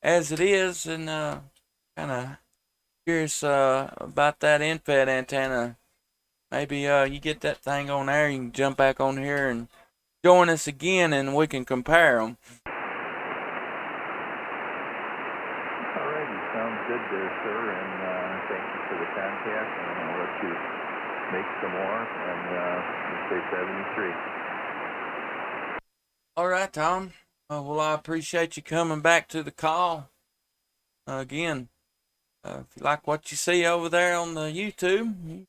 as it is, and kind of curious about that infed antenna. Maybe you get that thing on there, you can jump back on here and join us again, and we can compare them. Alrighty, sounds good there, sir, and thank you for the contact, and I'll let you make some more, and we'll say 73. All right, Tom. Well, I appreciate you coming back to the call. Again, if you like what you see over there on the YouTube,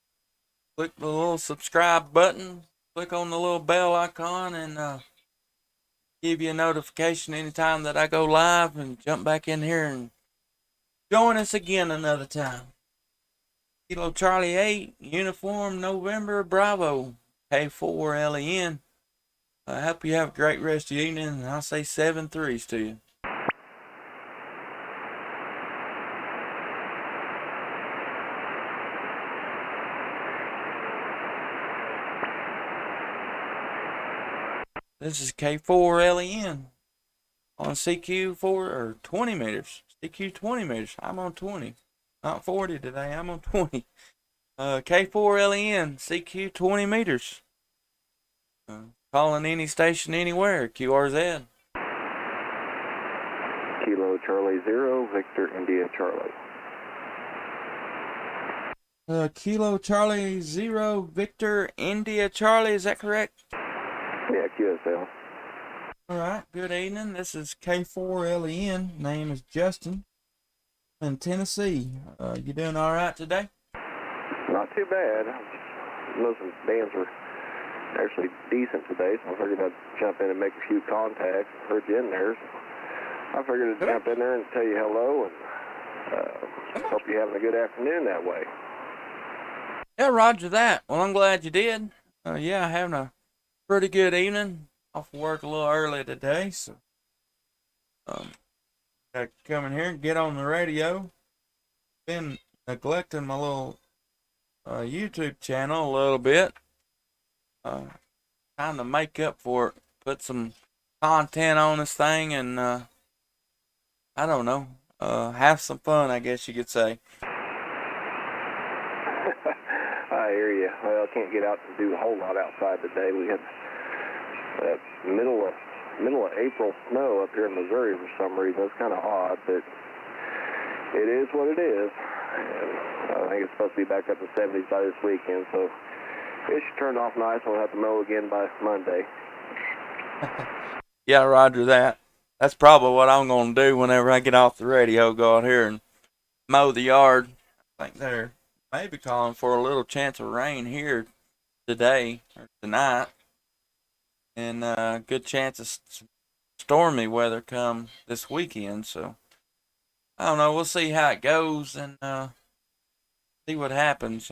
click the little subscribe button, click on the little bell icon, and give you a notification anytime that I go live, and jump back in here and join us again another time. Kilo Charlie 8, Uniform November Bravo, K4 LEN. I hope you have a great rest of your evening, and I'll say 7-3s to you. This is K4 LEN on CQ4 or 20 meters. CQ 20 meters. I'm on 20. Not 40 today. I'm on 20. K4 LEN, CQ 20 meters. Calling any station anywhere. QRZ. Kilo Charlie 0, Victor India Charlie. Kilo Charlie 0, Victor India Charlie. Is that correct? Yeah, QSL. All right. Good evening. This is K4 LEN. Name is Justin. In Tennessee. You doing all right today? Not too bad. Most of the bands were actually decent today, so I figured I'd jump in and make a few contacts. Heard you in there, so I figured I'd jump in there and tell you hello, and hope you're having a good afternoon that way. Yeah, roger that. Well, I'm glad you did. Yeah, having a pretty good evening. Off work a little early today, so got to come in here and get on the radio. Been neglecting my little YouTube channel a little bit. Trying to make up for it. Put some content on this thing, and I don't know, have some fun, I guess you could say. I hear you. Well, I can't get out and do a whole lot outside today. We had middle of April snow up here in Missouri for some reason. It's kind of odd, but it is what it is. And I think it's supposed to be back up to 70s by this weekend, so it should turn off nice. We'll have to mow again by Monday. Yeah, roger that. That's probably what I'm going to do whenever I get off the radio. Go out here and mow the yard. I think they're maybe calling for a little chance of rain here today or tonight. And good chance of stormy weather come this weekend. So I don't know. We'll see how it goes and see what happens.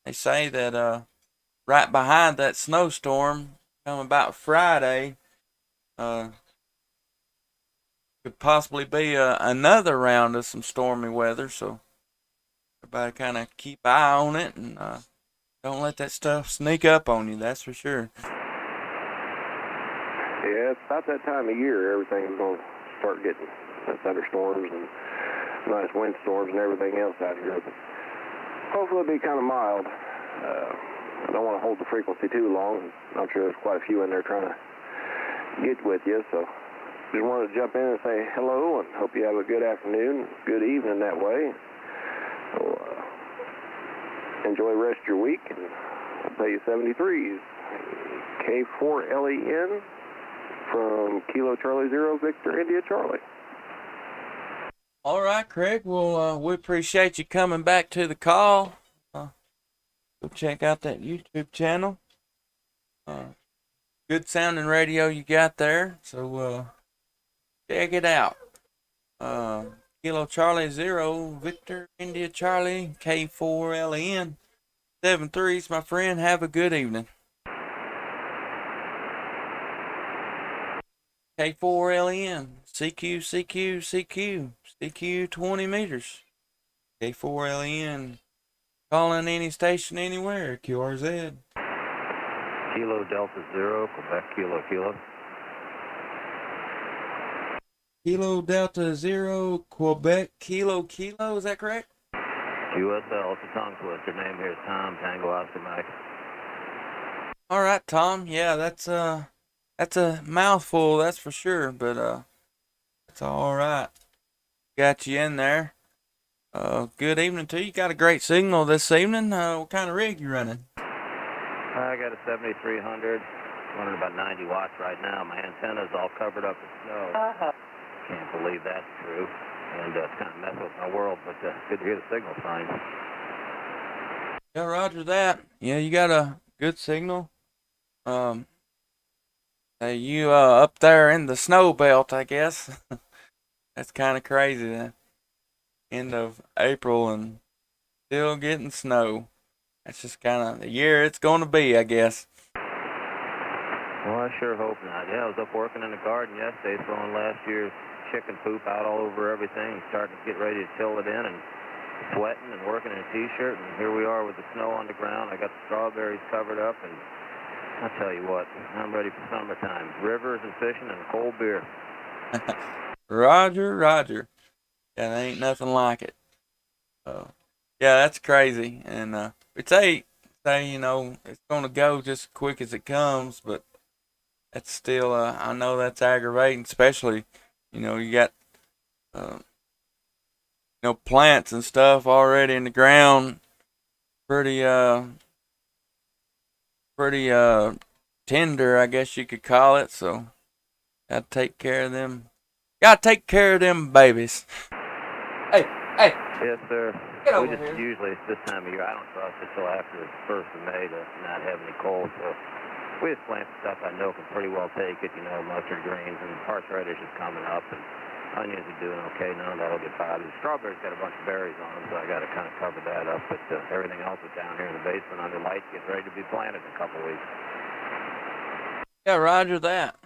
They say that right behind that snowstorm, come about Friday, could possibly be another round of some stormy weather. So everybody kind of keep an eye on it and don't let that stuff sneak up on you. That's for sure. Yeah, it's about that time of year. Everything's going to start getting thunderstorms, and nice windstorms and everything else out here. But hopefully it'll be kind of mild. I don't want to hold the frequency too long. I'm sure there's quite a few in there trying to get with you, so just wanted to jump in and say hello and hope you have a good afternoon, good evening that way. So, enjoy the rest of your week, and I'll tell you 73s. K4LEN from Kilo Charlie Zero Victor India Charlie. All right, Craig. Well, we appreciate you coming back to the call. Go check out that YouTube channel. Good sounding radio you got there, so check it out. Kilo Charlie Zero Victor India Charlie K4LEN 73s, my friend. Have a good evening. K4LEN CQ 20 meters. K4LEN calling any station anywhere. QRZ. Kilo Delta Zero, Quebec Kilo. Kilo Delta Zero, Quebec Kilo, is that correct? QSL, it's a tongue twister. Name here is Tom, Tango Oscar Mike. All right, Tom. Yeah, that's a mouthful, that's for sure, but it's all right. Got you in there. Good evening to you. Got a great signal this evening. What kind of rig you running? I got a 7300, running about 90 watts right now. My antenna's all covered up with snow. Can't believe that's true, and it's kind of messing with my world, but good to hear the signal fine. Yeah, roger that. Yeah, you got a good signal. You up there in the snow belt, I guess. That's kind of crazy. The end of April and still getting snow. That's just kind of the year it's going to be, I guess. Well, I sure hope not. Yeah, I was up working in the garden yesterday, throwing last year's chicken poop out all over everything, starting to get ready to till it in, and sweating and working in a t-shirt, and here we are with the snow on the ground. I got the strawberries covered up, and I'll tell you what, I'm ready for summertime. Rivers and fishing and cold beer. Roger. Yeah, there ain't nothing like it. Yeah, that's crazy. And we say it's gonna go just as quick as it comes, but that's still I know that's aggravating, especially you got plants and stuff already in the ground, pretty tender, I guess you could call it. So gotta take care of them. Gotta take care of them babies. Hey. Yes, sir. Get We over just here. usually this time of year, I don't trust it till after the 1st of May to not have any cold. So we just plant stuff I know can pretty well take it. Mustard greens and horseradish is coming up, and onions are doing okay now. That'll get by. The strawberries got a bunch of berries on them, so I got to kind of cover that up. But everything else is down here in the basement under lights, getting ready to be planted in a couple of weeks. Yeah, roger that.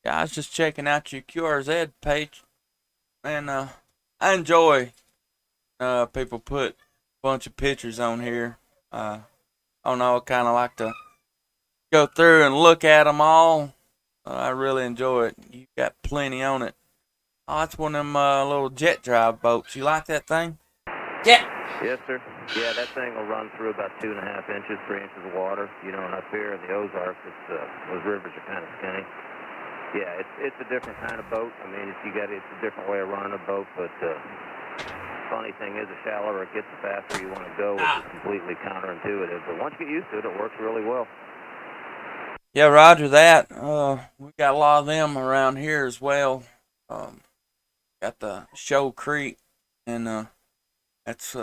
Yeah, I was just checking out your QRZ page, and I enjoy people put a bunch of pictures on here. I don't know, I kind of like to go through and look at them all. I really enjoy it. You got plenty on it. Oh, that's one of them little jet drive boats. You like that thing? Yeah. Yes, sir. Yeah, that thing will run through about 2.5 inches, 3 inches of water. And up here in the Ozarks, those rivers are kind of skinny. Yeah, it's a different kind of boat. I mean, it's a different way of running a boat, but funny thing is, the shallower it gets, the faster you want to go, which is completely counterintuitive. But once you get used to it, it works really well. Yeah, roger that. We got a lot of them around here as well. Got the Show Creek, and that's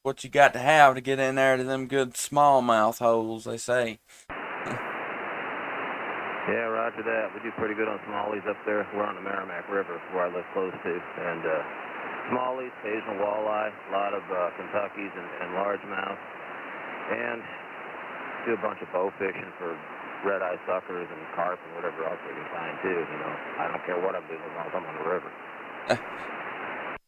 what you got to have to get in there to them good smallmouth holes, they say. Yeah, roger that. We do pretty good on smallies up there. We're on the Merrimack River, where I live close to, and smallies, occasional walleye, a lot of Kentuckies and largemouth, and do a bunch of bow fishing for red-eye suckers and carp and whatever else we can find too. I don't care what I'm doing as long as I'm on the river.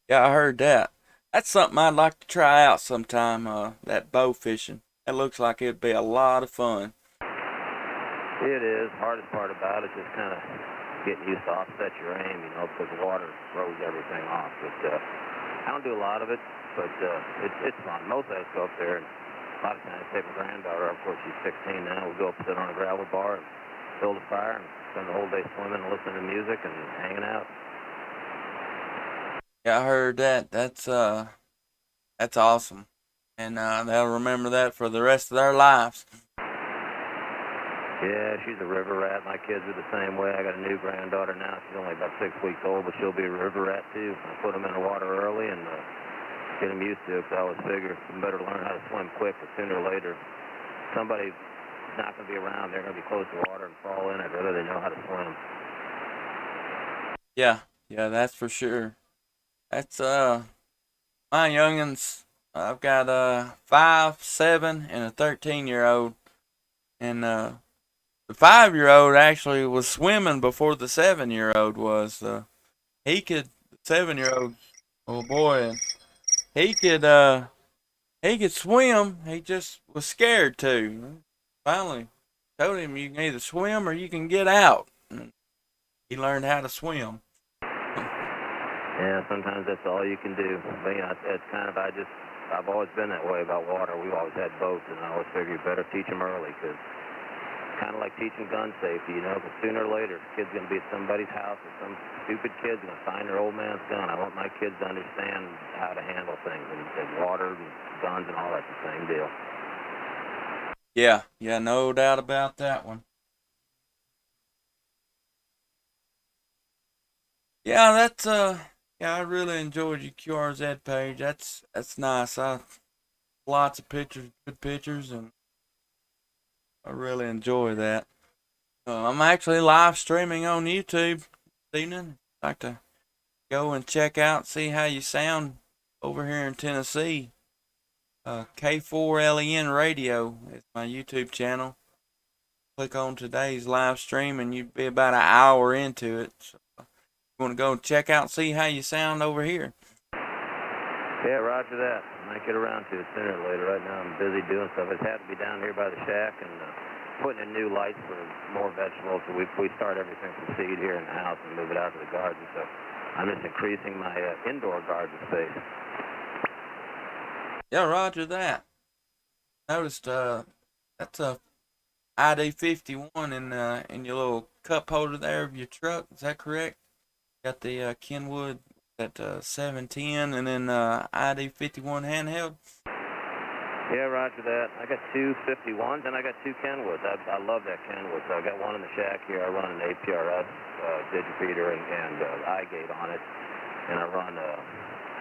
Yeah, I heard that. That's something I'd like to try out sometime, that bow fishing. That looks like it'd be a lot of fun. It is. Hardest part about it is just kind of getting used to offset your aim, because the water throws everything off. But I don't do a lot of it, but it's fun. Mostly I just go up there, and a lot of times take my granddaughter. Of course, she's 16 now. We go up, sit on a gravel bar, and build a fire, and spend the whole day swimming and listening to music and hanging out. Yeah, I heard that. That's awesome. And they'll remember that for the rest of their lives. Yeah, she's a river rat. My kids are the same way. I got a new granddaughter now. She's only about 6 weeks old, but she'll be a river rat too. I put them in the water early and get them used to it. 'Cause I always figure you better learn how to swim quick, but sooner or later, somebody's not going to be around. They're going to be close to water and fall in it, whether they know how to swim. Yeah, that's for sure. That's my youngins. I've got a 5, 7, and a 13-year-old, and the 5-year-old actually was swimming before the 7-year-old was. The 7-year-old, oh boy, he could swim. He just was scared to. Finally, told him you can either swim or you can get out. And he learned how to swim. Yeah, sometimes that's all you can do. But, it's kind of, I've always been that way about water. We've always had boats, and I always figure you better teach them early, because it's kind of like teaching gun safety, because sooner or later, the kid's going to be at somebody's house, or some stupid kid's going to find their old man's gun. I want my kids to understand how to handle things, and water and guns and all that's the same deal. Yeah, no doubt about that one. Yeah, that's I really enjoyed your QRZ page. That's nice. Lots of pictures, good pictures, and I really enjoy that. I'm actually live streaming on YouTube this evening. I'd like to go and check out, see how you sound over here in Tennessee. K4LEN Radio is my YouTube channel. Click on today's live stream, and you'd be about an hour into it. So you want to go and check out, see how you sound over here. Yeah, roger that. I might get around to it sooner or later. Right now I'm busy doing stuff. I just have to be down here by the shack and putting in new lights for more vegetables. So we start everything from seed here in the house and move it out to the garden. So I'm just increasing my indoor garden space. Yeah, roger that. Noticed that's a ID 51 in your little cup holder there of your truck. Is that correct? Got the Kenwood at 710 and then ID 51 handheld. Yeah, roger that. I got two 51s and I got two Kenwoods. I love that Kenwood. So I got one in the shack here. I run an APRS digifeeder and iGate on it, and I run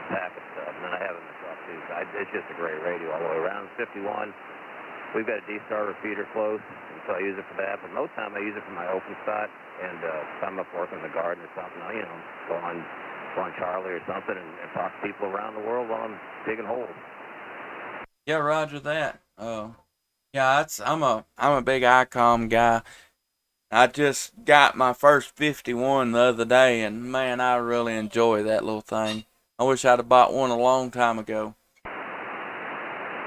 packet stuff. And then I have it in the truck too. So it's just a great radio all the way around. 51. We've got a D-Star repeater close, and so I use it for that. But most of the time I use it for my open spot, and if I'm up working in the garden or something, go on Charlie or something and talk to people around the world while I'm digging holes. Yeah, roger that. Yeah, I'm a big ICOM guy. I just got my first 51 the other day, and man, I really enjoy that little thing. I wish I'd have bought one a long time ago.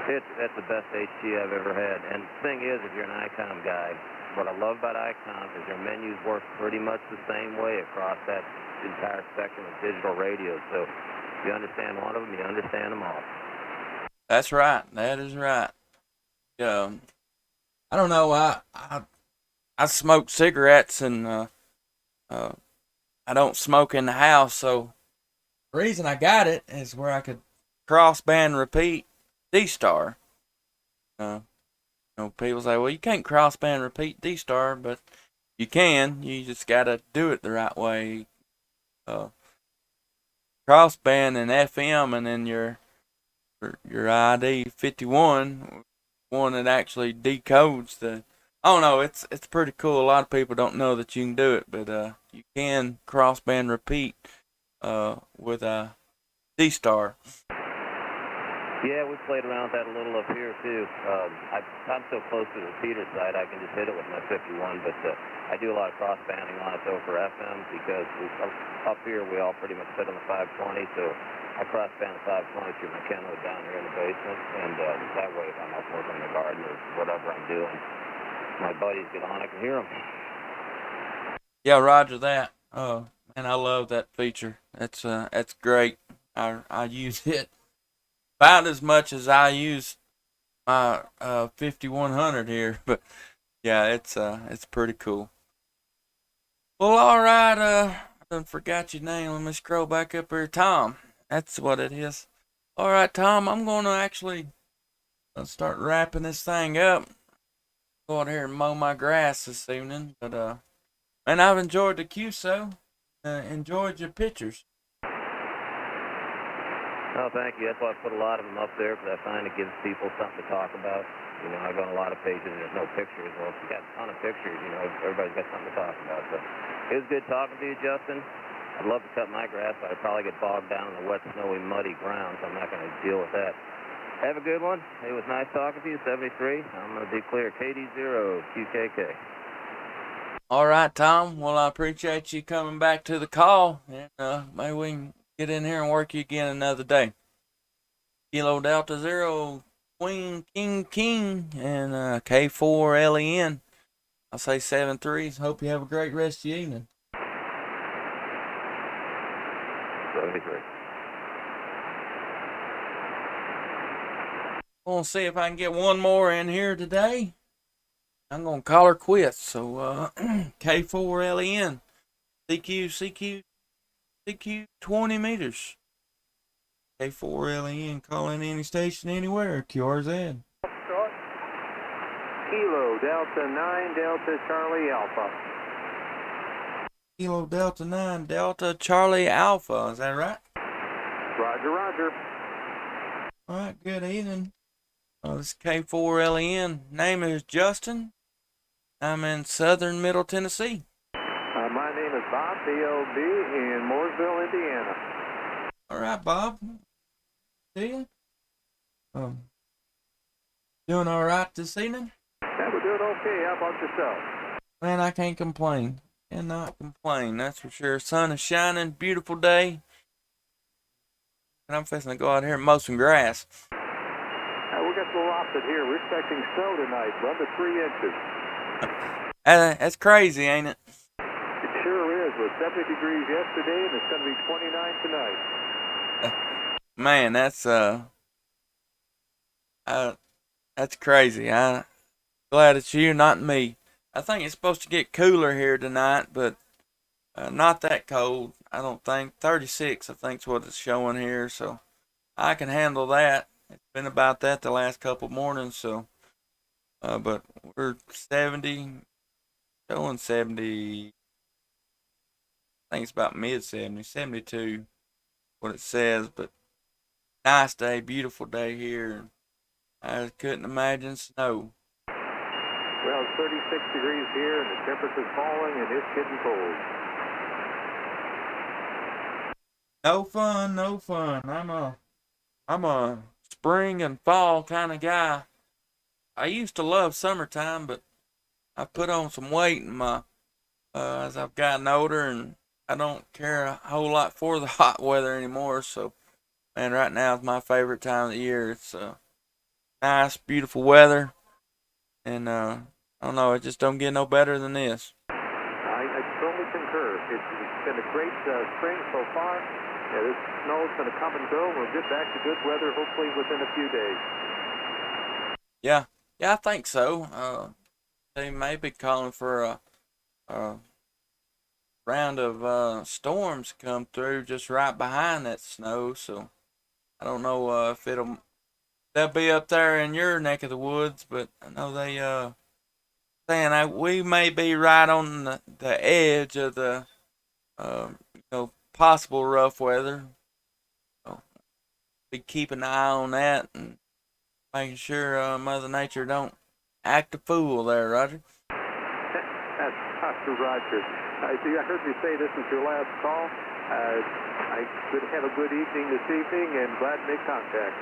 That's the best HT I've ever had. And the thing is, if you're an ICOM guy, what I love about ICOM is their menus work pretty much the same way across that entire spectrum of digital radios. So if you understand one of them, you understand them all. That's right. That is right. I don't know. I smoke cigarettes, and I don't smoke in the house. So the reason I got it is where I could cross-band repeat D-Star. People say, well, you can't cross-band repeat D-Star, but you can. You just gotta do it the right way. Cross-band and FM, and then your ID 51, one that actually decodes the. I don't know. It's pretty cool. A lot of people don't know that you can do it, but you can cross-band repeat with a D-Star. Yeah, we played around with that a little up here too. I'm so close to the repeater side, I can just hit it with my 51. But I do a lot of cross banding on it though for FM, because up here we all pretty much sit on the 520. So I cross band the 520 through my Kenwood down here in the basement, and that way if I'm up working in the garden or whatever I'm doing, my buddies get on, I can hear them. Yeah, roger that. Oh man, I love that feature. That's great. I use it about as much as I use my 5100 here, but yeah, it's pretty cool. Well, all right. I done forgot your name. Let me scroll back up here. Tom. That's what it is. All right, Tom. I'm gonna actually start wrapping this thing up. Go out here and mow my grass this evening. But man, I've enjoyed the QSO. Enjoyed your pictures. Oh, thank you. That's why I put a lot of them up there, because I find it gives people something to talk about. You know, I go on a lot of pages and there's no pictures. Well, if you got a ton of pictures, you know, everybody's got something to talk about. So it was good talking to you, Justin. I'd love to cut my grass, but I'd probably get bogged down in the wet, snowy, muddy ground, so I'm not going to deal with that. Have a good one. It was nice talking to you, 73. I'm going to be clear. KD0, QKK. All right, Tom. Well, I appreciate you coming back to the call, and maybe we can get in here and work you again another day. Kilo Delta Zero, Queen King, and K4LEN. I'll say 7-3. Hope you have a great rest of your evening. 73. I'm going to see if I can get one more in here today. I'm going to call her quits. So, K4LEN, CQ, 20 meters. K4LEN, calling any station anywhere, QRZ. Kilo Delta 9 Delta Charlie Alpha. Kilo Delta 9 Delta Charlie Alpha, is that right? Roger, roger. All right, good evening. This is K4LEN. Name is Justin. I'm in southern Middle Tennessee. My name is Bob, BLB, in Mooresville, Indiana. All right, Bob. See you. Doing all right this evening? Yeah, we're doing okay. How about yourself? Man, I can't complain. Cannot complain, that's for sure. Sun is shining, beautiful day. And I'm fixing to go out here and mow some grass. We got a little opposite here. We're expecting snow tonight, 1 to 3 inches. That's crazy, ain't it? It sure is. It was 70 degrees yesterday, and it's going to be 29 tonight. Man, that's crazy. I'm glad it's you, not me. I think it's supposed to get cooler here tonight, but not that cold. I don't think 36. I think is what it's showing here, so I can handle that. It's been about that the last couple mornings, so. But we're 70, showing 70. I think it's about mid 70, 72, what it says. But nice day, beautiful day here. I couldn't imagine snow. Well, it's 36 degrees here, and the temperature's falling, and it's getting cold. No fun, no fun. I'm a spring and fall kind of guy. I used to love summertime, but I put on some weight in my as I've gotten older, and I don't care a whole lot for the hot weather anymore. So, man, right now is my favorite time of the year. It's nice, beautiful weather, and I don't know, it just don't get no better than this. I totally concur. It's been a great spring so far. Yeah, this snow's going to come and go. We'll get back to good weather hopefully within a few days. Yeah, I think so. They may be calling for a round of storms come through just right behind that snow. So I don't know if they'll be up there in your neck of the woods, but I know they saying we may be right on the edge of the possible rough weather. So be keeping an eye on that and making sure Mother Nature don't act a fool there, Roger. That's Dr. Roger. I heard you say this is your last call. I could have a good evening this evening and glad to make contact.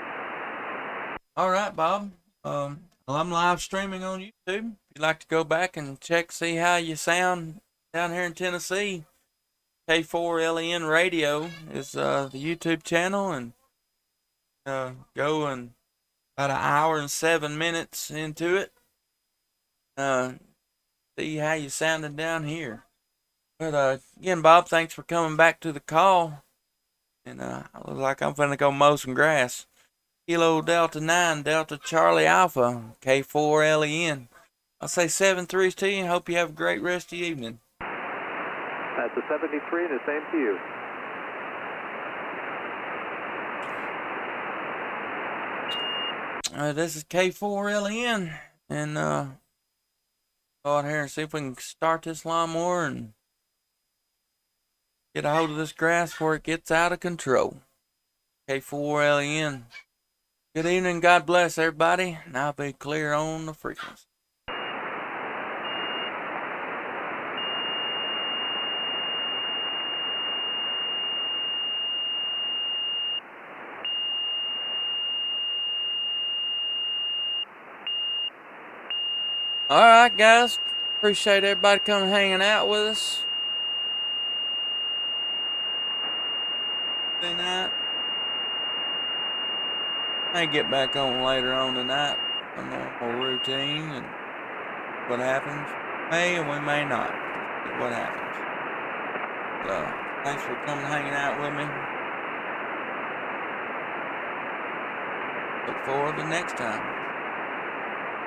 All right, Bob. Well, I'm live streaming on YouTube. If you'd like to go back and check, see how you sound down here in Tennessee, K4LEN Radio is the YouTube channel, and go and about an hour and 7 minutes into it. See how you sounded down here. But again, Bob, thanks for coming back to the call. And I look like I'm finna go mow some grass. Kilo Delta 9, Delta Charlie Alpha, K4LEN. I'll say 7-3s to you and hope you have a great rest of your evening. That's a 73 and the same to you. This is K4LEN, and go out here and see if we can start this lawnmower and get a hold of this grass before it gets out of control. K4LEN. Good evening, God bless everybody, and I'll be clear on the frequency. Alright guys, appreciate everybody coming hanging out with us. Tonight. May get back on later on tonight, a normal routine and what happens. May and we may not. What happens. So, thanks for coming hanging out with me. Look forward to next time.